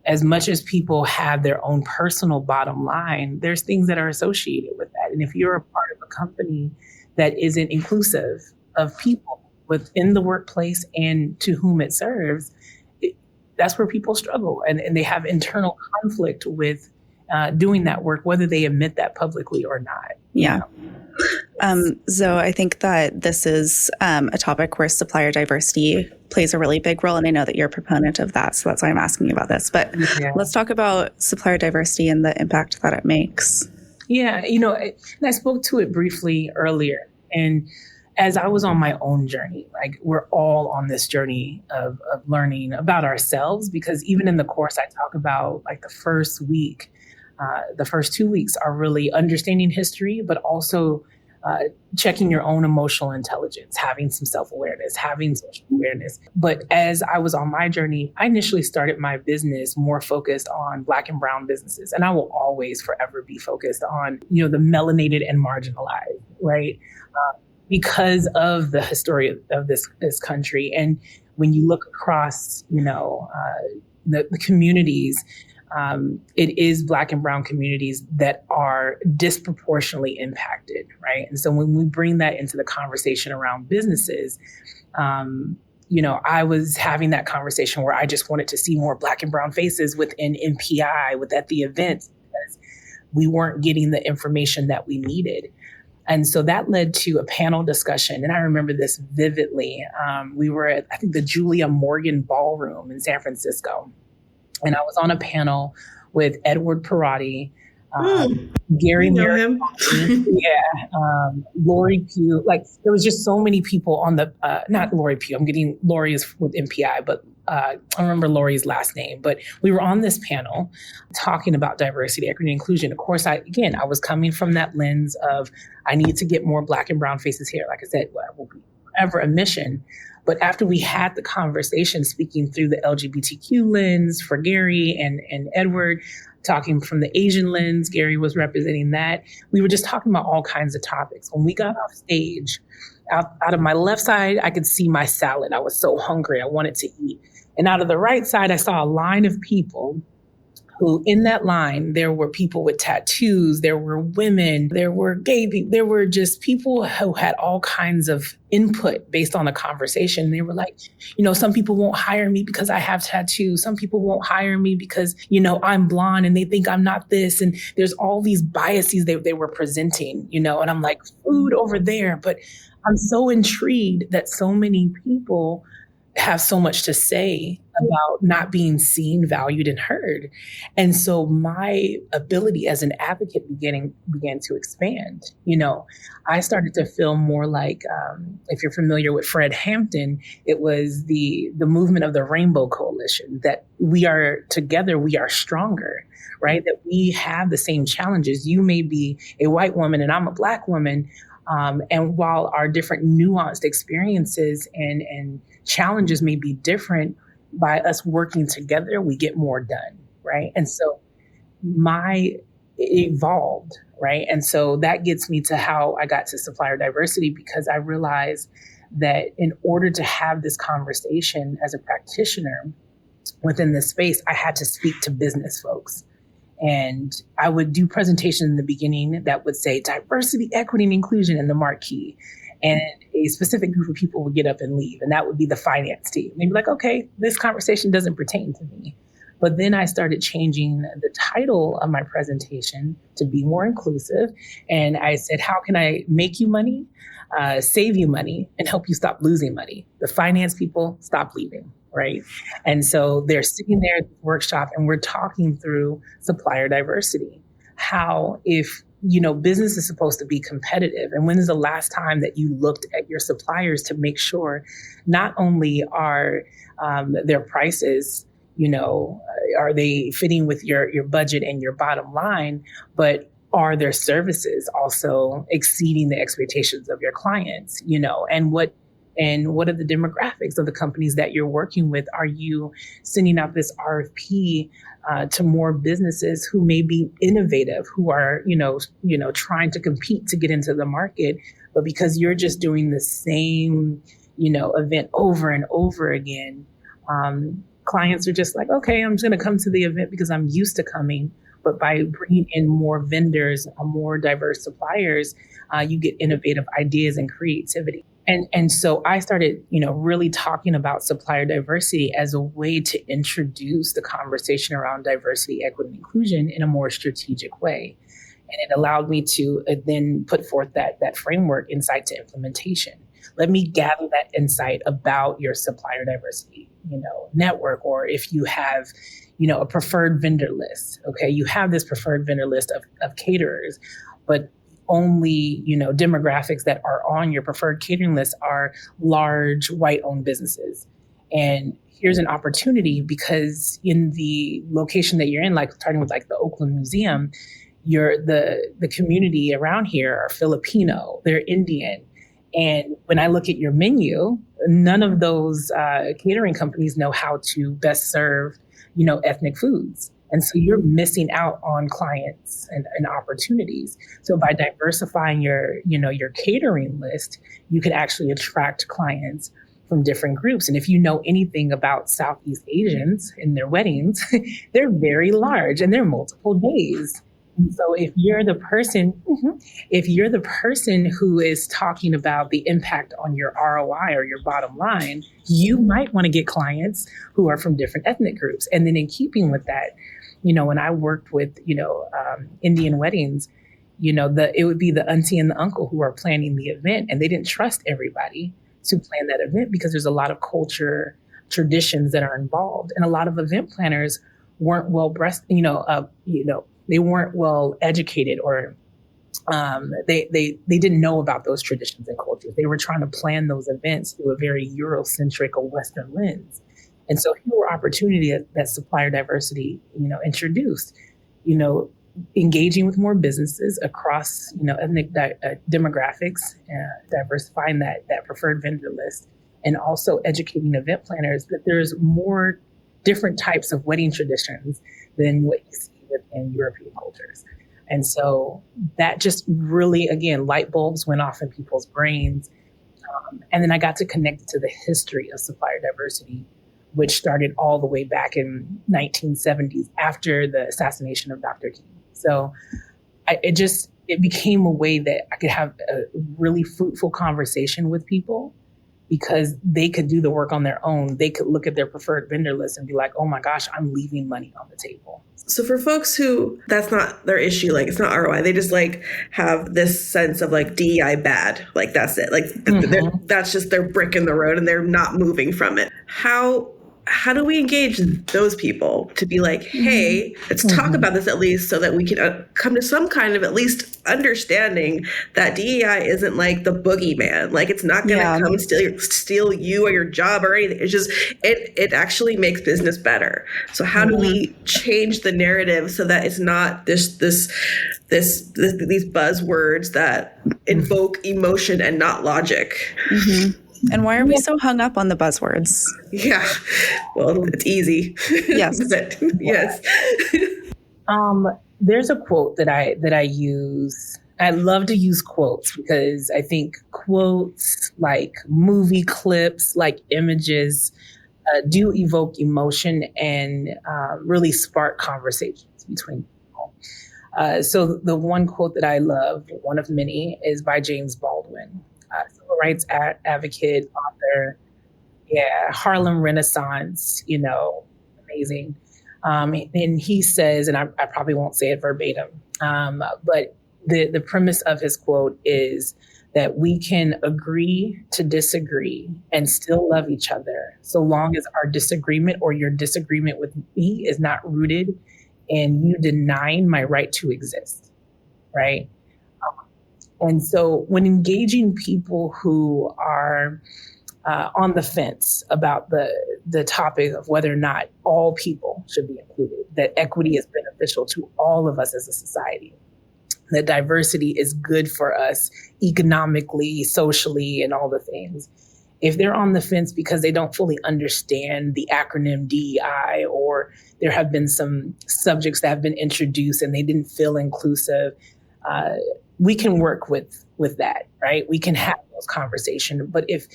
[SPEAKER 3] as much as people have their own personal bottom line, there's things that are associated with that. And if you're a part of a company that isn't inclusive of people within the workplace and to whom it serves, that's where people struggle. And they have internal conflict with doing that work, whether they admit that publicly or not.
[SPEAKER 2] Yeah. Zoe, I think that this is a topic where supplier diversity plays a really big role. And I know that you're a proponent of that. So that's why I'm asking you about this. But let's talk about supplier diversity and the impact that it makes.
[SPEAKER 3] Yeah. And I spoke to it briefly earlier. And as I was on my own journey, like we're all on this journey of learning about ourselves, because even in the course, I talk about like the first week, the first 2 weeks are really understanding history, but also checking your own emotional intelligence, having some self-awareness, having social awareness. But as I was on my journey, I initially started my business more focused on Black and Brown businesses. And I will always forever be focused on, the melanated and marginalized, right? Because of the history of this country. And when you look across, the communities, it is Black and Brown communities that are disproportionately impacted, right? And so when we bring that into the conversation around businesses, I was having that conversation where I just wanted to see more Black and Brown faces within MPI, at the events, because we weren't getting the information that we needed. And so that led to a panel discussion. And I remember this vividly. We were at, I think, the Julia Morgan Ballroom in San Francisco. And I was on a panel with Edward Parati, Gary Merrick, Lori Pugh. Like there was just so many people on the, not Lori Pugh, Lori is with MPI, but I remember Lori's last name. But we were on this panel talking about diversity, equity, and inclusion. Of course, I was coming from that lens of I need to get more Black and Brown faces here. Like I said, will be forever a mission. But after we had the conversation, speaking through the LGBTQ lens for Gary and Edward, talking from the Asian lens, Gary was representing that. We were just talking about all kinds of topics. When we got off stage, out of my left side, I could see my salad. I was so hungry. I wanted to eat. And out of the right side, I saw a line of people who in that line, there were people with tattoos, there were women, there were gay people, there were just people who had all kinds of input based on the conversation. They were like, some people won't hire me because I have tattoos. Some people won't hire me because, I'm blonde and they think I'm not this. And there's all these biases they were presenting, and I'm like, food over there. But I'm so intrigued that so many people have so much to say about not being seen, valued, and heard. And so my ability as an advocate began to expand. I started to feel more like, if you're familiar with Fred Hampton, it was the movement of the Rainbow Coalition, that we are together, we are stronger, right? That we have the same challenges. You may be a white woman and I'm a Black woman. And while our different nuanced experiences and challenges may be different, by us working together, we get more done, right? And so it evolved, right? And so that gets me to how I got to supplier diversity, because I realized that in order to have this conversation as a practitioner within this space, I had to speak to business folks. And I would do presentations in the beginning that would say diversity, equity, and inclusion in the marquee. And a specific group of people would get up and leave. And that would be the finance team. They'd be like, okay, this conversation doesn't pertain to me. But then I started changing the title of my presentation to be more inclusive. And I said, how can I make you money, save you money, and help you stop losing money? The finance people stop leaving, right? And so they're sitting there at the workshop and we're talking through supplier diversity. How, if business is supposed to be competitive. And when is the last time that you looked at your suppliers to make sure not only are their prices, are they fitting with your budget and your bottom line, but are their services also exceeding the expectations of your clients, and what are the demographics of the companies that you're working with? Are you sending out this RFP to more businesses who may be innovative, who are, trying to compete to get into the market, but because you're just doing the same, event over and over again, clients are just like, okay, I'm just going to come to the event because I'm used to coming. But by bringing in more vendors, more diverse suppliers, you get innovative ideas and creativity. And so I started, really talking about supplier diversity as a way to introduce the conversation around diversity, equity, and inclusion in a more strategic way. And it allowed me to then put forth that framework, insight to implementation. Let me gather that insight about your supplier diversity, network, or if you have, a preferred vendor list. Okay, you have this preferred vendor list of caterers, but only, demographics that are on your preferred catering list are large white-owned businesses. And here's an opportunity, because in the location that you're in, like starting with like the Oakland Museum, the community around here are Filipino, they're Indian. And when I look at your menu, none of those catering companies know how to best serve, ethnic foods. And so you're missing out on clients and opportunities. So by diversifying your catering list, you could actually attract clients from different groups. And if you know anything about Southeast Asians in their weddings, they're very large and they're multiple days. And so if you're the person who is talking about the impact on your ROI or your bottom line, you might want to get clients who are from different ethnic groups. And then in keeping with that, when I worked with, Indian weddings, it would be the auntie and the uncle who are planning the event, and they didn't trust everybody to plan that event because there's a lot of culture traditions that are involved. And a lot of event planners weren't they weren't well educated, or they didn't know about those traditions and cultures. They were trying to plan those events through a very Eurocentric or Western lens. And so here were opportunities that supplier diversity, introduced, engaging with more businesses across, ethnic demographics, diversifying that preferred vendor list, and also educating event planners that there's more different types of wedding traditions than what you see within European cultures. And so that just really, again, light bulbs went off in people's brains. And then I got to connect it to the history of supplier diversity, which started all the way back in 1970s after the assassination of Dr. King. So it became a way that I could have a really fruitful conversation with people, because they could do the work on their own. They could look at their preferred vendor list and be like, oh my gosh, I'm leaving money on the table.
[SPEAKER 1] So for folks who that's not their issue, like it's not ROI, they just like have this sense of like DEI bad, like that's it. Like that's just their brick in the road and they're not moving from it. How do we engage those people to be like, hey, let's talk about this at least, so that we can come to some kind of at least understanding that DEI isn't like the boogeyman. Like it's not going to come steal you or your job or anything. It's just, it actually makes business better. So how do we change the narrative so that it's not these buzzwords that invoke emotion and not logic?
[SPEAKER 2] And why are we so hung up on the buzzwords?
[SPEAKER 1] Yeah, well, it's easy.
[SPEAKER 2] Yes.
[SPEAKER 1] Yes.
[SPEAKER 3] There's a quote that I use. I love to use quotes because I think quotes, like movie clips, like images, do evoke emotion and really spark conversations between people. So the one quote that I love, one of many, is by James Baldwin. Civil rights advocate, author, Harlem Renaissance, amazing. And he says, and I probably won't say it verbatim, but the premise of his quote is that we can agree to disagree and still love each other, so long as our disagreement or your disagreement with me is not rooted in you denying my right to exist, right? And so when engaging people who are on the fence about the topic of whether or not all people should be included, that equity is beneficial to all of us as a society, that diversity is good for us economically, socially, and all the things. If they're on the fence because they don't fully understand the acronym DEI, or there have been some subjects that have been introduced and they didn't feel inclusive, we can work with that, right? We can have those conversations. But if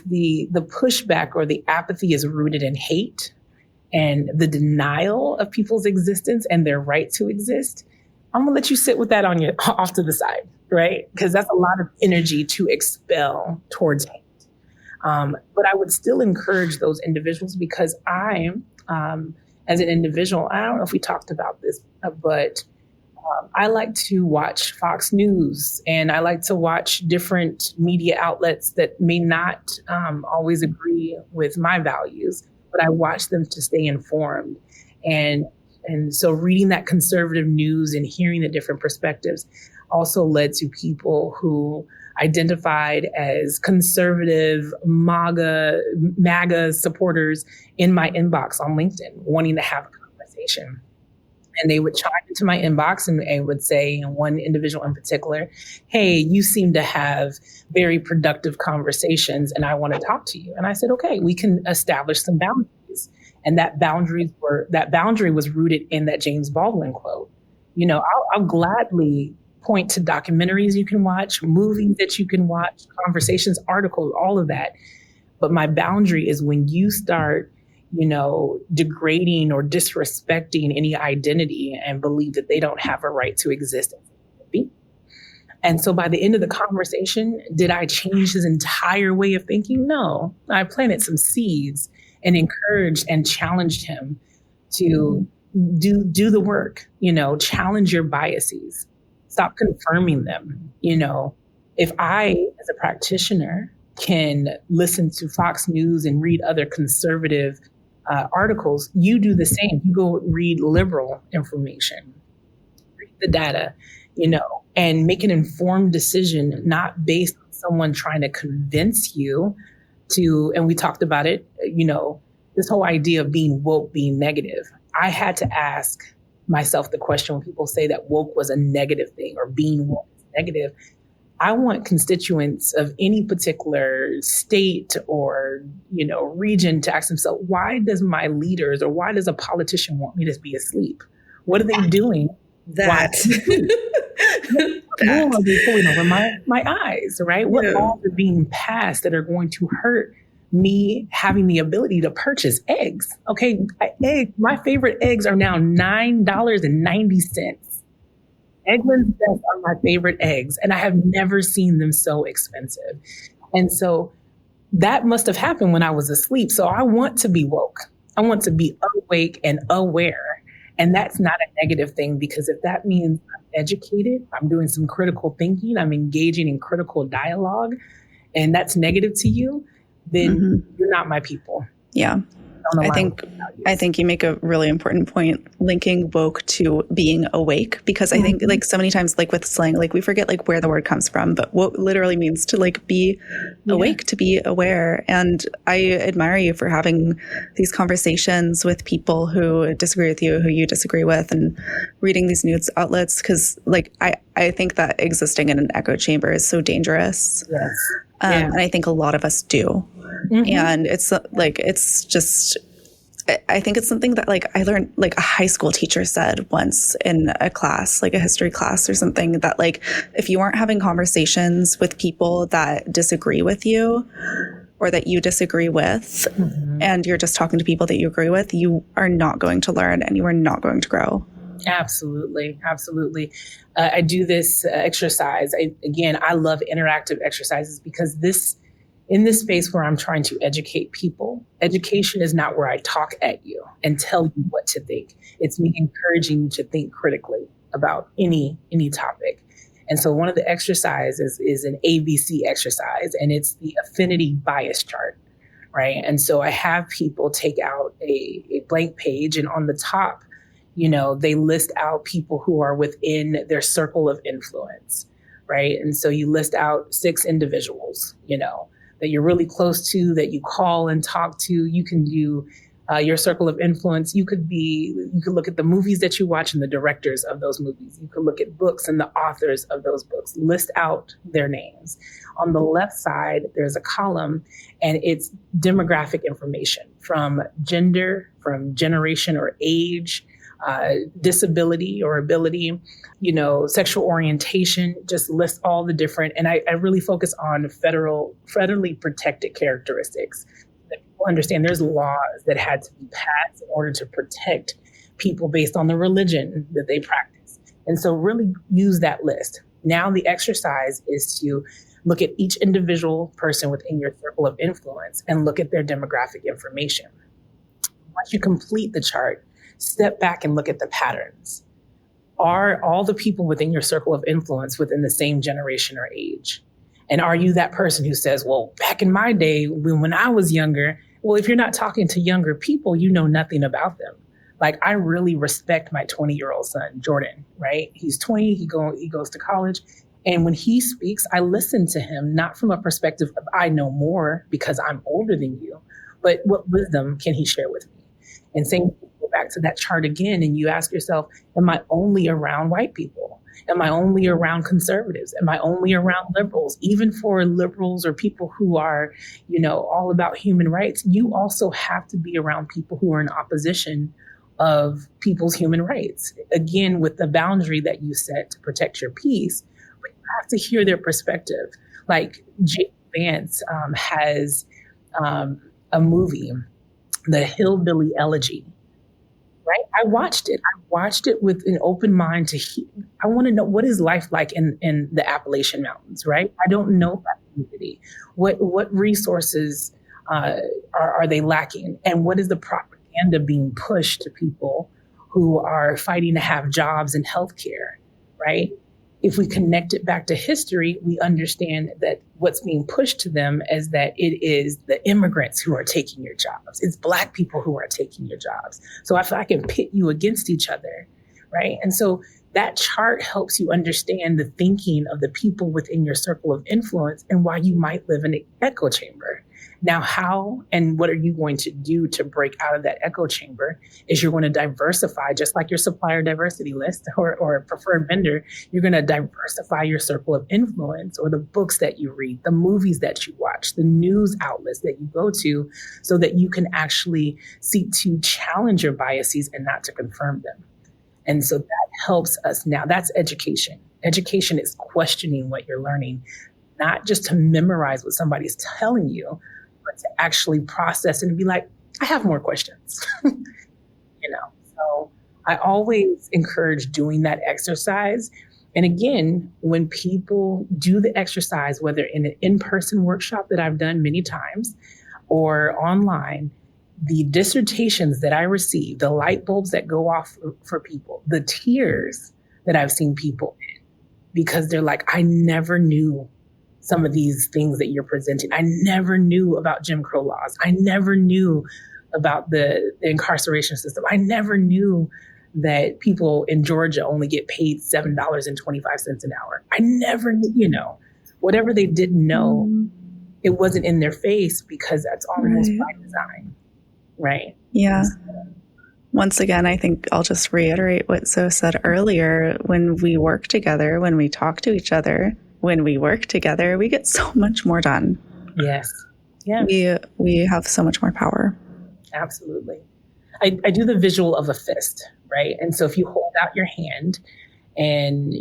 [SPEAKER 3] the pushback or the apathy is rooted in hate and the denial of people's existence and their right to exist, I'm going to let you sit with that on your off to the side, right? Because that's a lot of energy to expel towards hate. But I would still encourage those individuals because I, as an individual, I don't know if we talked about this, but I like to watch Fox News and I like to watch different media outlets that may not always agree with my values, but I watch them to stay informed. And so reading that conservative news and hearing the different perspectives also led to people who identified as conservative MAGA supporters in my inbox on LinkedIn, wanting to have a conversation. And they would chime into my inbox and they would say, one individual in particular, hey, you seem to have very productive conversations and I want to talk to you. And I said, okay, we can establish some boundaries. And that boundary was rooted in that James Baldwin quote. I'll gladly point to documentaries you can watch, movies that you can watch, conversations, articles, all of that. But my boundary is when you start, degrading or disrespecting any identity and believe that they don't have a right to exist. And so by the end of the conversation, did I change his entire way of thinking? No, I planted some seeds and encouraged and challenged him to do the work, challenge your biases, stop confirming them. If I, as a practitioner, can listen to Fox News and read other conservative articles, you do the same. You go read liberal information, read the data, and make an informed decision, not based on someone trying to convince you to, and we talked about it, this whole idea of being woke, being negative. I had to ask myself the question when people say that woke was a negative thing or being woke is negative. I want constituents of any particular state or, region to ask themselves, why does my leaders or why does a politician want me to be asleep? What are they doing?
[SPEAKER 1] That.
[SPEAKER 3] What are they pulling over my eyes, right? What laws are being passed that are going to hurt me having the ability to purchase eggs? Okay, my favorite eggs are now $9.90. Eggland's Best are my favorite eggs, and I have never seen them so expensive. And so that must have happened when I was asleep. So I want to be woke. I want to be awake and aware. And that's not a negative thing, because if that means I'm educated, I'm doing some critical thinking, I'm engaging in critical dialogue, and that's negative to you, then you're not my people.
[SPEAKER 2] Yeah. I think you make a really important point linking woke to being awake, because I think so many times with slang, we forget where the word comes from, but woke literally means to be awake, to be aware. And I admire you for having these conversations with people who disagree with you, who you disagree with, and reading these news outlets. Cause I think that existing in an echo chamber is so dangerous.
[SPEAKER 3] Yes.
[SPEAKER 2] And I think a lot of us do. And it's it's just, I think it's something that I learned, a high school teacher said once in a class, a history class or something, that if you aren't having conversations with people that disagree with you or that you disagree with, and you're just talking to people that you agree with, you are not going to learn and you are not going to grow.
[SPEAKER 3] Absolutely. Absolutely. I do this exercise. I love interactive exercises because in this space where I'm trying to educate people, education is not where I talk at you and tell you what to think. It's me encouraging you to think critically about any topic. And so one of the exercises is an ABC exercise, and it's the affinity bias chart, right? And so I have people take out a blank page, and on the top, they list out people who are within their circle of influence, right? And so you list out 6 individuals, that you're really close to, that you call and talk to. You can do your circle of influence. You could look at the movies that you watch and the directors of those movies. You could look at books and the authors of those books. List out their names. On the left side, there's a column, and it's demographic information from gender, from generation or age, disability or ability, sexual orientation, just list all the different. And I really focus on federally protected characteristics that people understand. There's laws that had to be passed in order to protect people based on the religion that they practice, And so really use that list. Now the exercise is to look at each individual person within your circle of influence and look at their demographic information. Once you complete the chart, step back and look at the patterns. Are all the people within your circle of influence within the same generation or age? And are you that person who says, well, back in my day, when I was younger, well, if you're not talking to younger people, you know nothing about them. Like, I really respect my 20-year-old son, Jordan, right? He's 20, he goes to college. And when he speaks, I listen to him, not from a perspective of I know more because I'm older than you, but what wisdom can he share with me? And same, go back to that chart again, and you ask yourself, am I only around white people? Am I only around conservatives? Am I only around liberals? Even for liberals or people who are, all about human rights, you also have to be around people who are in opposition of people's human rights. Again, with the boundary that you set to protect your peace, but you have to hear their perspective. Like Jake Vance has a movie, The Hillbilly Elegy. Right? I watched it with an open mind I want to know, what is life like in the Appalachian Mountains, right? I don't know that community. What resources are they lacking? And what is the propaganda being pushed to people who are fighting to have jobs and healthcare, right? If we connect it back to history, we understand that what's being pushed to them is that it is the immigrants who are taking your jobs. It's Black people who are taking your jobs. So if I can pit you against each other, right? And so that chart helps you understand the thinking of the people within your circle of influence and why you might live in an echo chamber. Now, how and what are you going to do to break out of that echo chamber is you're going to diversify, just like your supplier diversity list or preferred vendor. You're going to diversify your circle of influence, or the books that you read, the movies that you watch, the news outlets that you go to, so that you can actually seek to challenge your biases and not to confirm them. And so that helps us now. That's education. Education is questioning what you're learning, not just to memorize what somebody's telling you, but to actually process and be like, I have more questions. So I always encourage doing that exercise. And again, when people do the exercise, whether in an in-person workshop that I've done many times or online, the dissertations that I receive, the light bulbs that go off for people, the tears that I've seen people in, because they're like, I never knew some of these things that you're presenting. I never knew about Jim Crow laws. I never knew about the incarceration system. I never knew that people in Georgia only get paid $7.25 an hour. I never knew, whatever they didn't know, it wasn't in their face because that's almost by design. Right.
[SPEAKER 2] Yeah. Once again, I think I'll just reiterate what Zoe said earlier. When we work together, when we talk to each other, when we work together, we get so much more done.
[SPEAKER 3] Yes. Yeah.
[SPEAKER 2] We have so much more power.
[SPEAKER 3] Absolutely. I do the visual of a fist, right? And so if you hold out your hand and,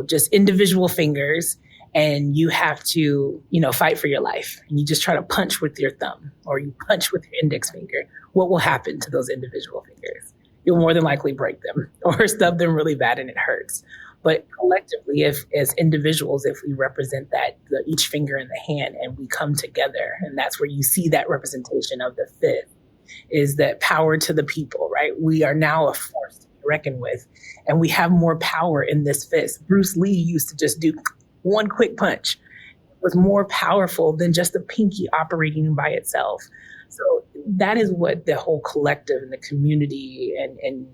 [SPEAKER 3] just individual fingers, and you have to, fight for your life, and you just try to punch with your thumb or you punch with your index finger, what will happen to those individual fingers? You'll more than likely break them or stub them really bad, and it hurts. But collectively, as individuals, if we represent each finger in the hand and we come together, and that's where you see that representation of the fifth, is that power to the people, right? We are now a force to be reckoned with, and we have more power in this fist. Bruce Lee used to just do one quick punch. It was more powerful than just the pinky operating by itself. So that is what the whole collective and the community and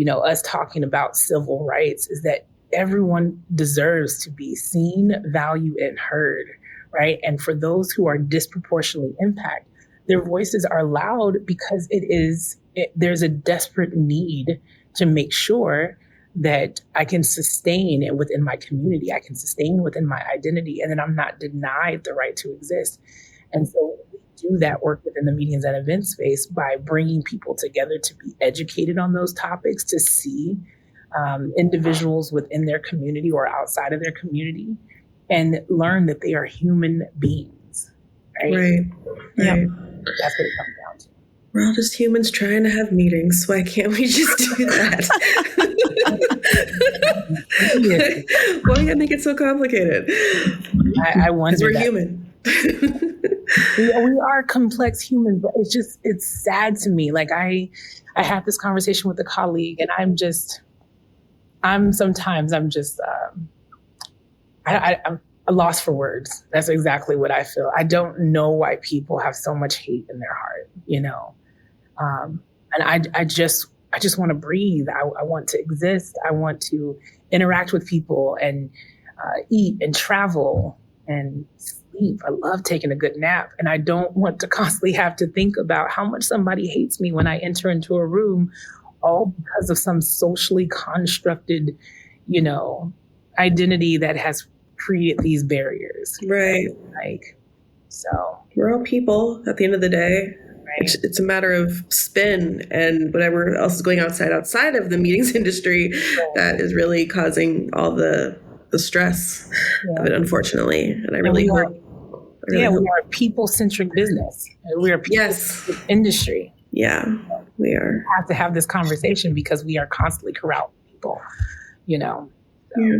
[SPEAKER 3] us talking about civil rights is, that everyone deserves to be seen, valued, and heard, right? And for those who are disproportionately impacted, their voices are loud because there's a desperate need to make sure that I can sustain it within my community, I can sustain within my identity, and then I'm not denied the right to exist. And so we do that work within the meetings and event space by bringing people together to be educated on those topics, to see individuals within their community or outside of their community, and learn that they are human beings, right?
[SPEAKER 2] Right. Yeah.
[SPEAKER 3] That's what it comes down to.
[SPEAKER 1] We're all just humans trying to have meetings. Why can't we just do that? Why do you make it so complicated?
[SPEAKER 3] I wonder.
[SPEAKER 1] Because we're human.
[SPEAKER 3] We are complex humans, but it's sad to me. Like I had this conversation with a colleague, and I'm lost for words. That's exactly what I feel. I don't know why people have so much hate in their heart, and I just want to breathe. I want to exist. I want to interact with people and eat and travel and sleep. I love taking a good nap, and I don't want to constantly have to think about how much somebody hates me when I enter into a room, all because of some socially constructed, identity that has created these barriers.
[SPEAKER 1] Right.
[SPEAKER 3] So
[SPEAKER 1] we're all people at the end of the day. Right. It's a matter of spin and whatever else is going outside of the meetings industry that is really causing all the stress of it, unfortunately. And I really hope.
[SPEAKER 3] We are a people-centric business. We are a people-centric industry.
[SPEAKER 1] Yeah, we are.
[SPEAKER 3] We have to have this conversation because we are constantly corralling people, So.
[SPEAKER 2] Yeah.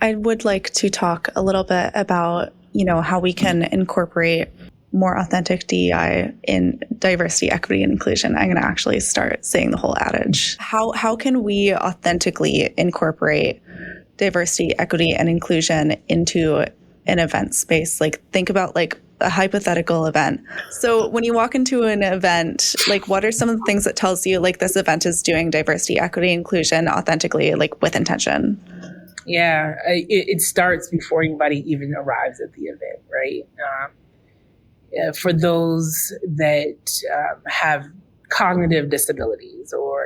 [SPEAKER 2] I would like to talk a little bit about, how we can incorporate more authentic DEI in diversity, equity, and inclusion. I'm going to actually start saying the whole adage. How can we authentically incorporate diversity, equity, and inclusion into an event space? Like, think about a hypothetical event. So when you walk into an event, what are some of the things that tells you this event is doing diversity, equity, inclusion authentically, with intention?
[SPEAKER 3] Yeah, it starts before anybody even arrives at the event, right? For those that have cognitive disabilities or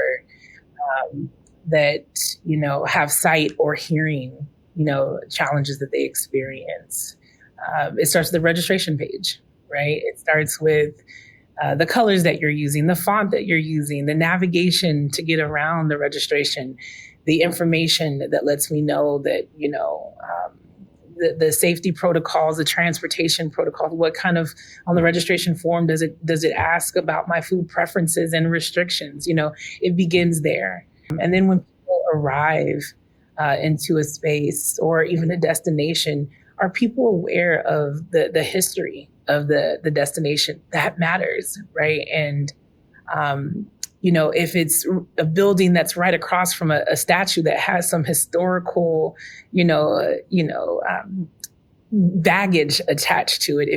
[SPEAKER 3] that, have sight or hearing, challenges that they experience. It starts with the registration page, right? It starts with the colors that you're using, the font that you're using, the navigation to get around the registration, the information that lets me know that, the safety protocols, the transportation protocols, what kind of, on the registration form, does it ask about my food preferences and restrictions? It begins there. And then when people arrive into a space or even a destination, are people aware of the history of the destination? That matters, right? And, if it's a building that's right across from a statue that has some historical, baggage attached to it,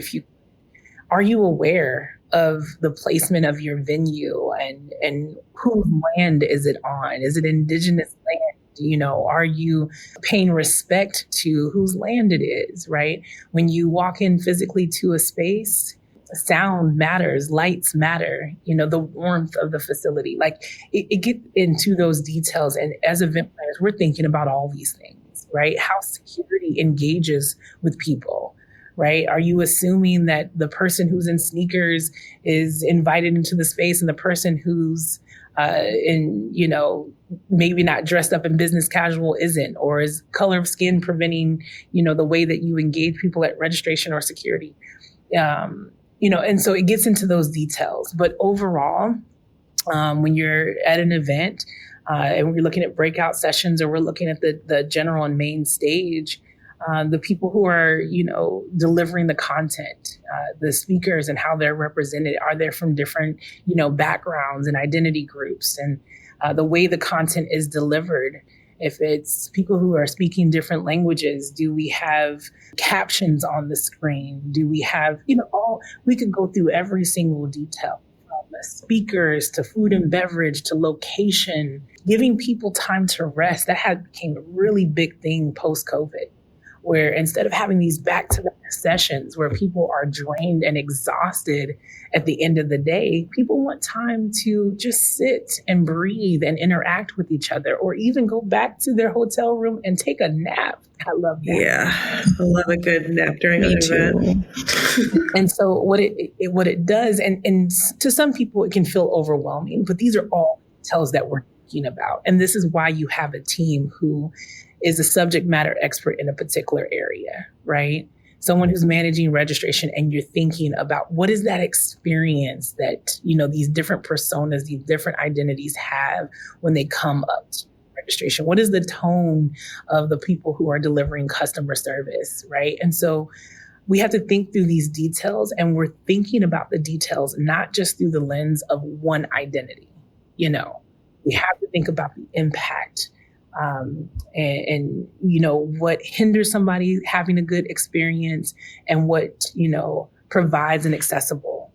[SPEAKER 3] are you aware of the placement of your venue and whose land is it on? Is it indigenous land? Are you paying respect to whose land it is, right? When you walk in physically to a space, sound matters, lights matter, the warmth of the facility. It gets into those details. And as event planners, we're thinking about all these things, right? How security engages with people, right? Are you assuming that the person who's in sneakers is invited into the space and the person who's maybe not dressed up in business casual isn't, or is color of skin preventing, the way that you engage people at registration or security? And so it gets into those details. But overall, when you're at an event and we're looking at breakout sessions or we're looking at the general and main stage, the people who are, delivering the content, the speakers and how they're represented, are they from different, backgrounds and identity groups, and the way the content is delivered. If it's people who are speaking different languages, do we have captions on the screen? Do we have, we could go through every single detail, from the speakers to food and beverage to location, giving people time to rest. That became a really big thing post-COVID, where instead of having these back-to-back sessions where people are drained and exhausted at the end of the day, people want time to just sit and breathe and interact with each other, or even go back to their hotel room and take a nap. I love that.
[SPEAKER 1] Yeah, I love a good nap during an event.
[SPEAKER 3] And so what it does, and to some people it can feel overwhelming, but these are all details that we're thinking about. And this is why you have a team who is a subject matter expert in a particular area, right? someone who's managing registration, and you're thinking about what is that experience that, these different personas, these different identities have when they come up to registration? What is the tone of the people who are delivering customer service, right? And so we have to think through these details, and we're thinking about the details not just through the lens of one identity. We have to think about the impact and what hinders somebody having a good experience, and what, provides an accessible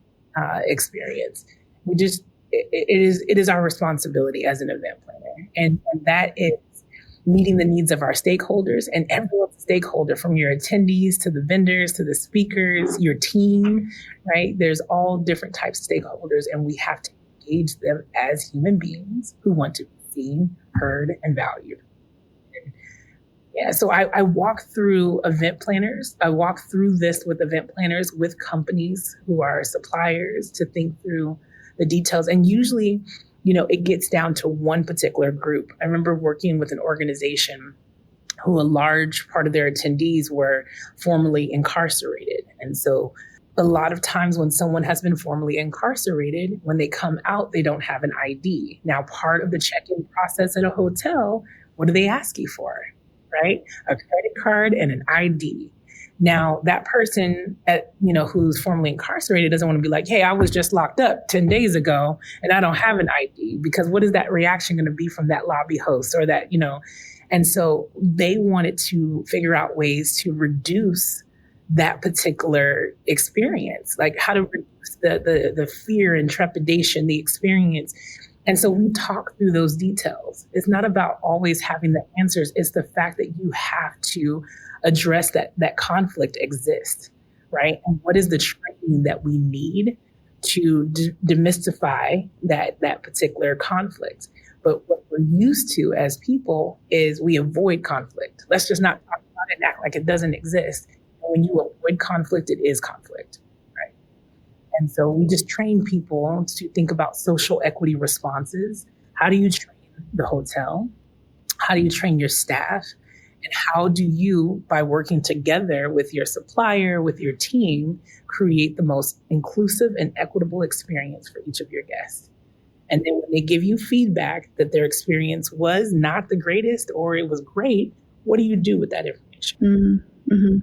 [SPEAKER 3] experience. It is our responsibility as an event planner. And that is meeting the needs of our stakeholders, and everyone's a stakeholder, from your attendees to the vendors to the speakers, your team, right? There's all different types of stakeholders, and we have to engage them as human beings who want to be seen, heard, and valued. So I walk through event planners. I walk through this with event planners, with companies who are suppliers, to think through the details. And usually, it gets down to one particular group. I remember working with an organization who a large part of their attendees were formerly incarcerated. And so a lot of times when someone has been formerly incarcerated, when they come out, they don't have an ID. Now, part of the check-in process at a hotel, what do they ask you for, right? A credit card and an ID. Now, that person who's formerly incarcerated doesn't want to be like, hey, I was just locked up 10 days ago and I don't have an ID, because what is that reaction going to be from that lobby host or that, And so they wanted to figure out ways to reduce that particular experience, like how to reduce the fear and trepidation, the experience. And so we talk through those details. It's not about always having the answers. It's the fact that you have to address that conflict exists, right? And what is the training that we need to demystify that particular conflict? But what we're used to as people is we avoid conflict. Let's just not talk about it and act like it doesn't exist. And when you avoid conflict, it is conflict, right? And so we just train people to think about social equity responses. How do you train the hotel? How do you train your staff? And how do you, by working together with your supplier, with your team, create the most inclusive and equitable experience for each of your guests? And then when they give you feedback that their experience was not the greatest or it was great, what do you do with that information?
[SPEAKER 2] Mm-hmm.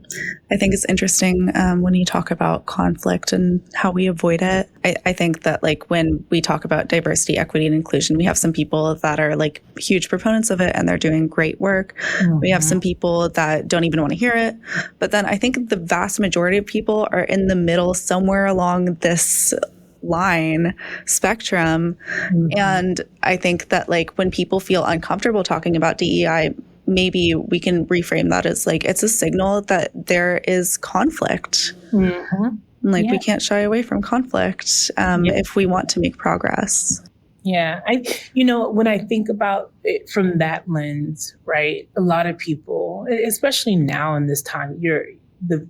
[SPEAKER 2] I think it's interesting when you talk about conflict and how we avoid it. I think that when we talk about diversity, equity, and inclusion, we have some people that are huge proponents of it and they're doing great work. Mm-hmm. We have some people that don't even want to hear it. But then I think the vast majority of people are in the middle, somewhere along this line spectrum. Mm-hmm. And I think that when people feel uncomfortable talking about DEI, maybe we can reframe that as it's a signal that there is conflict. Mm-hmm. We can't shy away from conflict if we want to make progress.
[SPEAKER 3] Yeah. When I think about it from that lens, right, a lot of people, especially now in this time,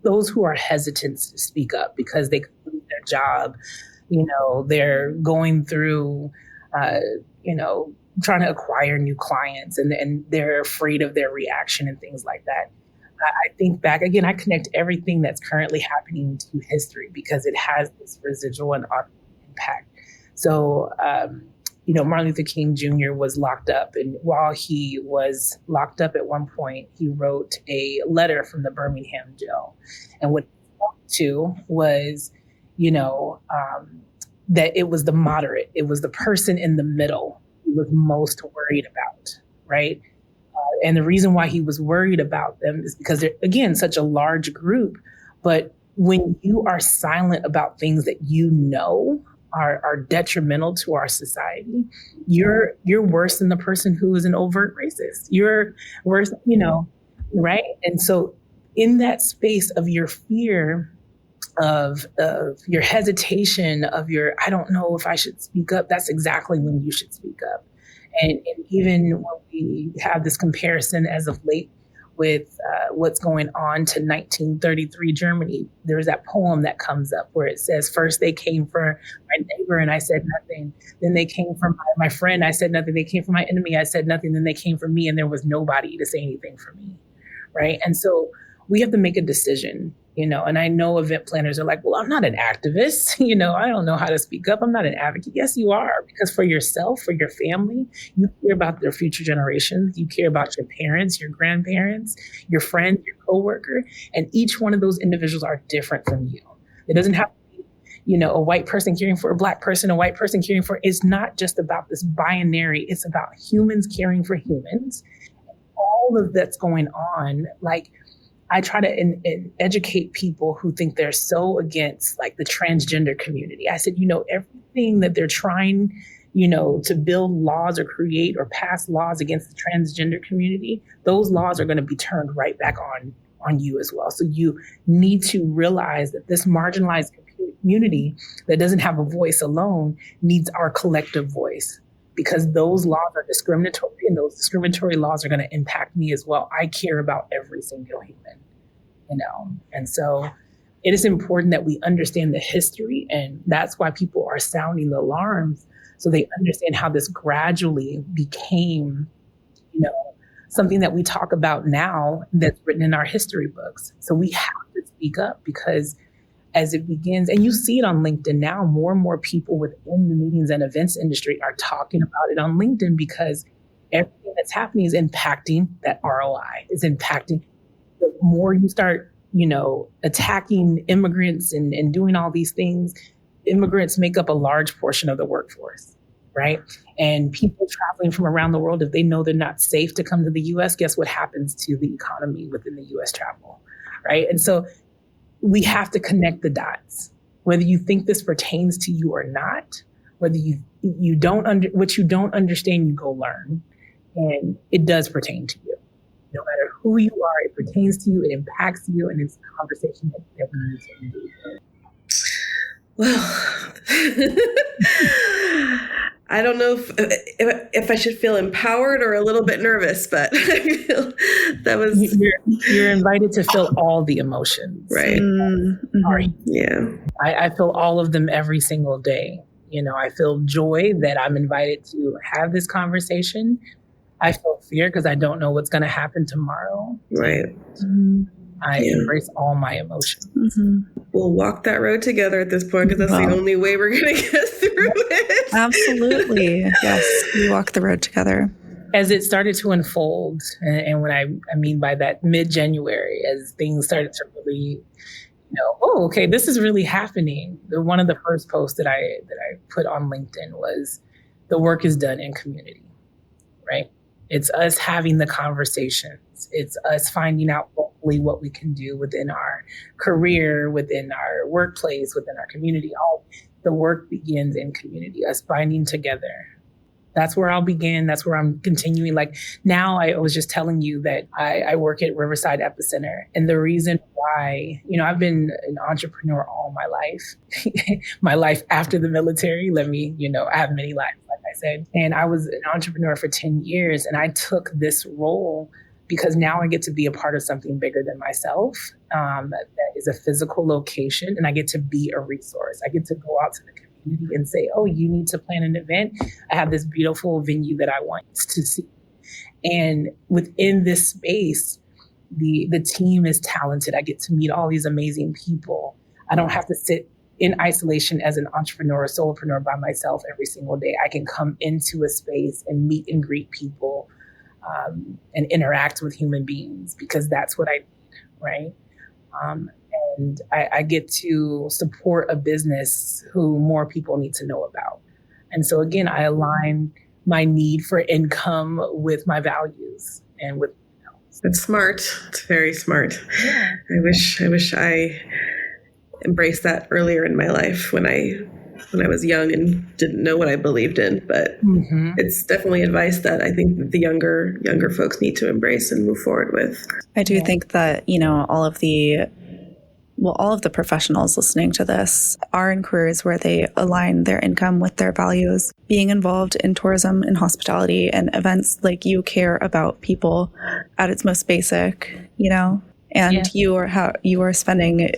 [SPEAKER 3] those who are hesitant to speak up because they could lose their job, they're going through, trying to acquire new clients and they're afraid of their reaction and things like that. I think back, again, I connect everything that's currently happening to history because it has this residual and impact. So, Martin Luther King Jr. was locked up. And while he was locked up at one point, he wrote a letter from the Birmingham jail. And what he talked to was, that it was the moderate. It was the person in the middle he was most worried about, right? And the reason why he was worried about them is because they're, again, such a large group. But when you are silent about things that are detrimental to our society, you're worse than the person who is an overt racist. You're worse, right? And so in that space of your fear, of your hesitation, of your, I don't know if I should speak up, that's exactly when you should speak up. And even when we have this comparison as of late with what's going on to 1933 Germany, there's that poem that comes up where it says, first they came for my neighbor and I said nothing. Then they came for my friend, I said nothing. They came for my enemy, I said nothing. Then they came for me and there was nobody to say anything for me, right? And so we have to make a decision. And I know event planners are like, well, I'm not an activist. I don't know how to speak up. I'm not an advocate. Yes, you are, because for yourself, for your family, you care about their future generations. You care about your parents, your grandparents, your friends, your coworker, and each one of those individuals are different from you. It doesn't have to be, a white person caring for a Black person, a white person caring for, it's not just about this binary. It's about humans caring for humans. All of that's going on, like, I try to educate people who think they're so against like the transgender community. I said, everything that they're trying, to build laws or create or pass laws against the transgender community, those laws are going to be turned right back on you as well. So you need to realize that this marginalized community that doesn't have a voice alone needs our collective voice, because those laws are discriminatory, and those discriminatory laws are going to impact me as well. I care about every single human, and so it is important that we understand the history, and that's why people are sounding the alarms, so they understand how this gradually became, something that we talk about now that's written in our history books. So we have to speak up, because as it begins, and you see it on LinkedIn now, more and more people within the meetings and events industry are talking about it on LinkedIn, because everything that's happening is impacting that ROI, is impacting. The more you start, attacking immigrants and doing all these things, immigrants make up a large portion of the workforce, right? And people traveling from around the world, if they know they're not safe to come to the U.S., guess what happens to the economy within the U.S. travel, right? And so we have to connect the dots, whether you think this pertains to you or not, whether you don't what you don't understand, you go learn, and it does pertain to you. No matter who you are, it pertains to you, it impacts you, and it's a conversation that we need to engage in.
[SPEAKER 1] Well, I don't know if I should feel empowered or a little bit nervous, but I feel that was...
[SPEAKER 3] You're invited to feel all the emotions.
[SPEAKER 1] Right.
[SPEAKER 3] Mm-hmm.
[SPEAKER 1] Yeah.
[SPEAKER 3] I feel all of them every single day. I feel joy that I'm invited to have this conversation. I feel fear because I don't know what's going to happen tomorrow.
[SPEAKER 1] Right.
[SPEAKER 3] I embrace all my emotions.
[SPEAKER 2] Mm-hmm.
[SPEAKER 1] We'll walk that road together at this point, because that's the only way we're going to get through it.
[SPEAKER 2] Absolutely. Yes. We walk the road together.
[SPEAKER 3] As it started to unfold, and what I mean by that, mid-January, as things started to really, okay, this is really happening. One of the first posts that I put on LinkedIn was, the work is done in community, right? It's us having the conversations. It's us finding out locally what we can do within our career, within our workplace, within our community. All the work begins in community, us binding together. That's where I'll begin. That's where I'm continuing. Like now, I was just telling you that I work at Riverside Epicenter. And the reason why, I've been an entrepreneur all my life, my life after the military. I have many lives, like I said. And I was an entrepreneur for 10 years. And I took this role because now I get to be a part of something bigger than myself. That is a physical location. And I get to be a resource. I get to go out to the community and say, oh, you need to plan an event. I have this beautiful venue that I want to see. And within this space, the team is talented. I get to meet all these amazing people. I don't have to sit in isolation as an entrepreneur or solopreneur by myself every single day. I can come into a space and meet and greet people and interact with human beings, because that's what I need, right? And I get to support a business who more people need to know about. And so again, I align my need for income with my values and with.
[SPEAKER 1] It's smart. It's very smart.
[SPEAKER 3] Yeah.
[SPEAKER 1] I wish I embraced that earlier in my life when I was young and didn't know what I believed in. But it's definitely advice that I think the younger folks need to embrace and move forward with.
[SPEAKER 2] I do think that, all of the professionals listening to this are in careers where they align their income with their values. Being involved in tourism and hospitality and events, like, you care about people at its most basic, and you are spending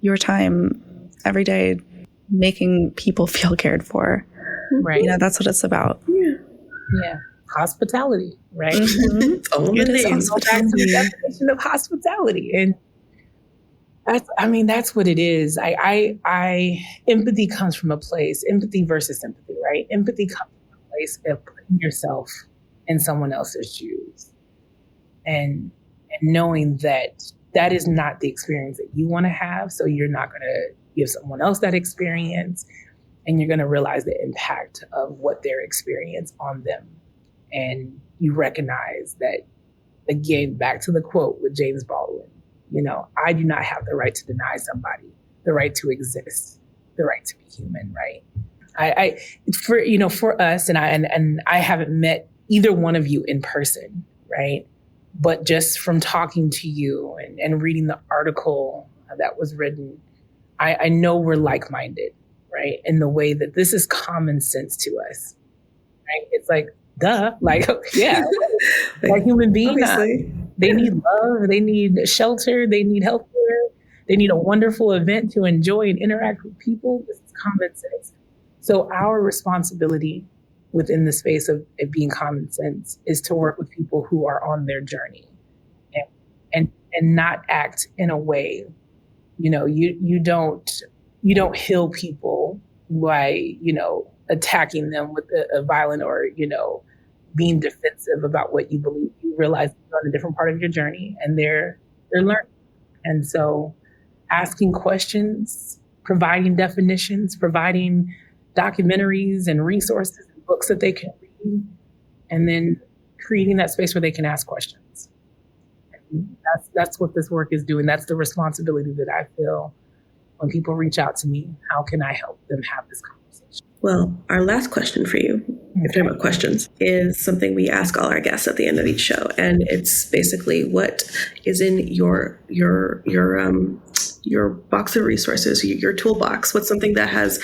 [SPEAKER 2] your time every day making people feel cared for.
[SPEAKER 3] Right.
[SPEAKER 2] That's what it's about.
[SPEAKER 3] Yeah. Hospitality, right?
[SPEAKER 1] It's all in the name.
[SPEAKER 3] Back to the definition of hospitality. And That's what it is. Empathy comes from a place, empathy versus sympathy, right? Empathy comes from a place of putting yourself in someone else's shoes and knowing that is not the experience that you want to have. So you're not going to give someone else that experience, and you're going to realize the impact of what their experience on them. And you recognize that, again, back to the quote with James Baldwin, I do not have the right to deny somebody the right to exist, the right to be human, right? For us, and I haven't met either one of you in person, right? But just from talking to you and reading the article that was written, I know we're like-minded, right? In the way that this is common sense to us, right? It's like, duh, yeah, like human beings, they need love, they need shelter, they need healthcare, they need a wonderful event to enjoy and interact with people. This is common sense. So our responsibility within the space of it being common sense is to work with people who are on their journey and not act in a way, you don't heal people by, attacking them with a violent or, being defensive about what you believe. You realize you're on a different part of your journey and they're learning. And so asking questions, providing definitions, providing documentaries and resources and books that they can read, and then creating that space where they can ask questions. And that's what this work is doing. That's the responsibility that I feel when people reach out to me. How can I help them have this conversation?
[SPEAKER 1] Well, our last question for you, if there are questions, is something we ask all our guests at the end of each show. And it's basically, what is in your box of resources, your toolbox? What's something that has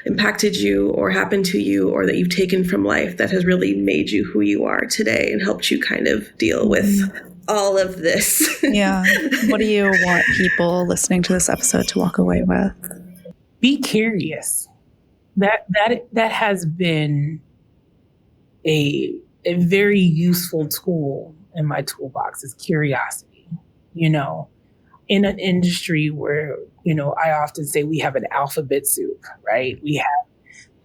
[SPEAKER 1] impacted you or happened to you or that you've taken from life that has really made you who you are today and helped you kind of deal with all of this?
[SPEAKER 2] Yeah. What do you want people listening to this episode to walk away with?
[SPEAKER 3] Be curious. That has been a very useful tool in my toolbox, is curiosity. In an industry where, I often say we have an alphabet soup, right? We have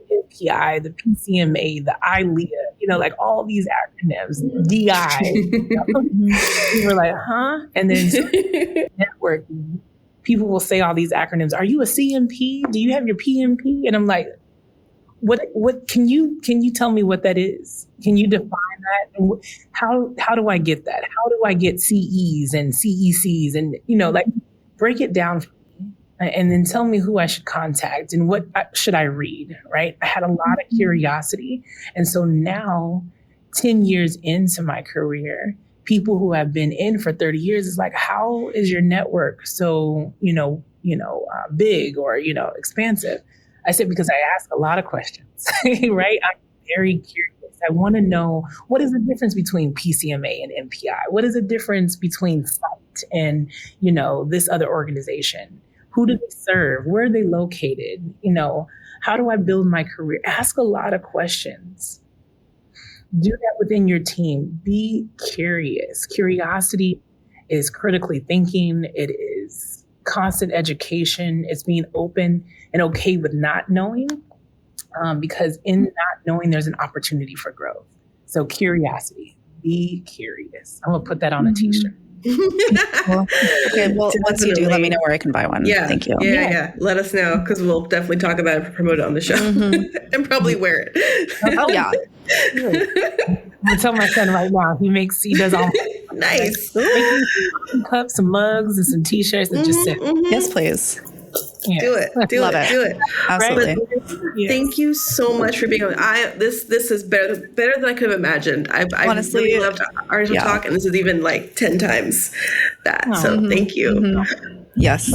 [SPEAKER 3] the MPI, the PCMA, the ILEA, like all these acronyms, DEI. We're like, huh? And then networking, people will say all these acronyms. Are you a CMP? Do you have your PMP? And I'm like, what can you tell me what that is? Can you define that? And how do I get that? How do I get CEs and CECs and, break it down for me and then tell me who I should contact and what should I read, right? I had a lot of curiosity. And so now 10 years into my career, people who have been in for 30 years is like, how is your network so, big or, expansive? I said, because I ask a lot of questions, right? I'm very curious. I want to know, what is the difference between PCMA and MPI? What is the difference between SITE and, this other organization? Who do they serve? Where are they located? How do I build my career? Ask a lot of questions. Do that within your team. Be curious. Curiosity is critically thinking. It is constant education. It's being open and okay with not knowing, because in not knowing, there's an opportunity for growth. So curiosity, be curious. I'm gonna put that on a t-shirt.
[SPEAKER 2] Okay, well, once you do, let me know where I can buy one.
[SPEAKER 1] Yeah.
[SPEAKER 2] Thank you.
[SPEAKER 1] Yeah. Let us know, because we'll definitely talk about it, promote it on the show, and probably wear it.
[SPEAKER 2] Oh, yeah.
[SPEAKER 3] I tell my son right now, he does all
[SPEAKER 1] nice
[SPEAKER 3] cups, some mugs, and some t-shirts, and just sit.
[SPEAKER 2] Yes, please.
[SPEAKER 3] Yeah.
[SPEAKER 1] Do it. Do it.
[SPEAKER 2] Absolutely.
[SPEAKER 1] Yes. Thank you so much for being on. This is better than I could have imagined. I honestly really loved our talk, and this is even like 10 times that. So thank you.
[SPEAKER 2] Yes,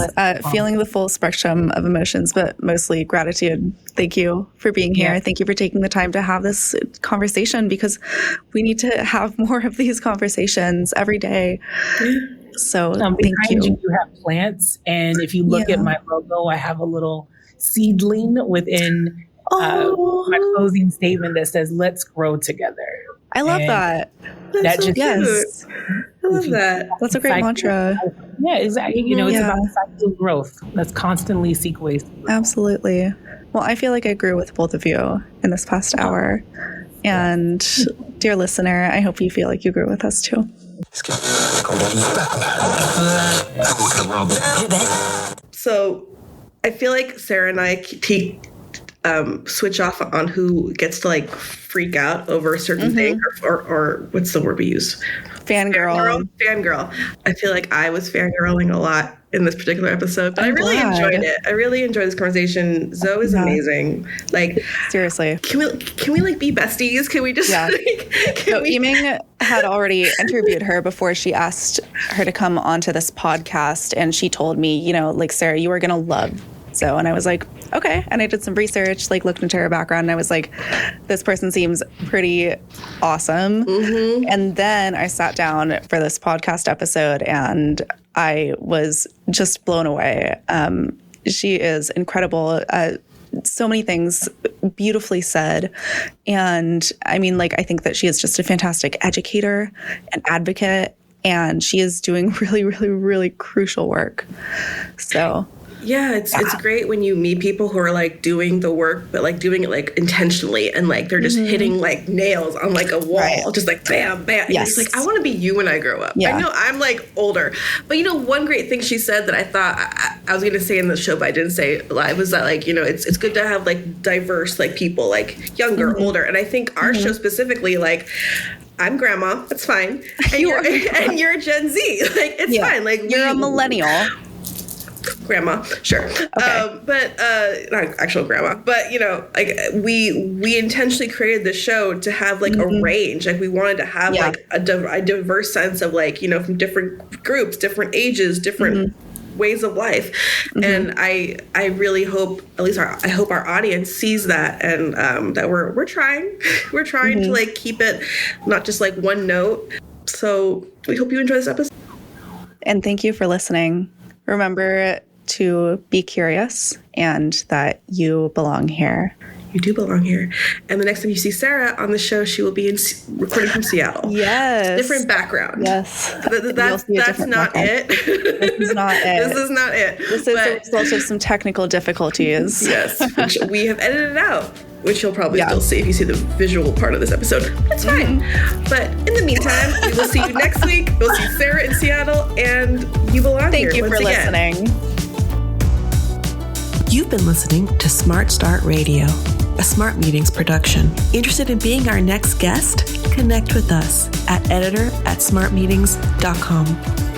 [SPEAKER 2] feeling the full spectrum of emotions, but mostly gratitude. Thank you for being here. Thank you for taking the time to have this conversation, because we need to have more of these conversations every day. So thank you.
[SPEAKER 3] You have plants, and if you look at my logo, I have a little seedling within my closing statement that says, "Let's grow together."
[SPEAKER 2] I love that.
[SPEAKER 1] That's so cute. I love that.
[SPEAKER 2] That's a great mantra.
[SPEAKER 3] Yeah, exactly. It's about cycle of growth. Let's constantly seek ways.
[SPEAKER 2] Absolutely. Well, I feel like I grew with both of you in this past hour. And dear listener, I hope you feel like you grew with us too.
[SPEAKER 1] So I feel like Sara and I switch off on who gets to like freak out over a certain thing or what's the word we use? Fangirl. I feel like I was fangirling a lot in this particular episode, but I really enjoyed it. I really enjoyed this conversation. Zoe is amazing. Like,
[SPEAKER 2] seriously,
[SPEAKER 1] can we like be besties? Can we just? Yeah.
[SPEAKER 2] Eming had already interviewed her before she asked her to come onto this podcast, and she told me, like, Sara, you are gonna love Zoe, and I was like, okay. And I did some research, like looked into her background, and I was like, this person seems pretty awesome. And then I sat down for this podcast episode, and I was just blown away. She is incredible. So many things beautifully said. And I mean, like, I think that she is just a fantastic educator and advocate, and she is doing really, really, really crucial work. So
[SPEAKER 1] yeah, it's great when you meet people who are like doing the work, but like doing it like intentionally, and like they're just hitting like nails on like a wall, just like bam, bam. Yes. It's like, I want to be you when I grow up. Yeah. I know I'm like older, but one great thing she said that I thought I was going to say in the show, but I didn't say it live, was that like, it's good to have like diverse like people, like younger, older. And I think our show specifically, like, I'm grandma, that's fine. And you're Gen Z. Like, it's fine. Like,
[SPEAKER 2] you're a millennial.
[SPEAKER 1] Grandma, sure.
[SPEAKER 2] Okay.
[SPEAKER 1] But not actual grandma, but like we intentionally created the show to have like a range. Like, we wanted to have like a diverse sense of like, from different groups, different ages, different ways of life. And I really hope, at least I hope our audience sees that, and that we're trying to like keep it not just like one note. So we hope you enjoy this episode.
[SPEAKER 2] And thank you for listening. Remember to be curious and that you belong here.
[SPEAKER 1] You do belong here. And the next time you see Sara on the show, she will be recording from Seattle.
[SPEAKER 2] Yes.
[SPEAKER 1] Different background.
[SPEAKER 2] Yes.
[SPEAKER 1] That's not it.
[SPEAKER 2] This is not it.
[SPEAKER 1] This is not it.
[SPEAKER 2] This is the result of some technical difficulties.
[SPEAKER 1] Yes. Which we have edited out, which you'll probably still see if you see the visual part of this episode. It's fine. But in the meantime, we will see you next week. We'll see Sara in Seattle, and you belong here.
[SPEAKER 2] Thank you for listening.
[SPEAKER 4] You've been listening to Smart Start Radio, a Smart Meetings production. Interested in being our next guest? Connect with us at editor@smartmeetings.com.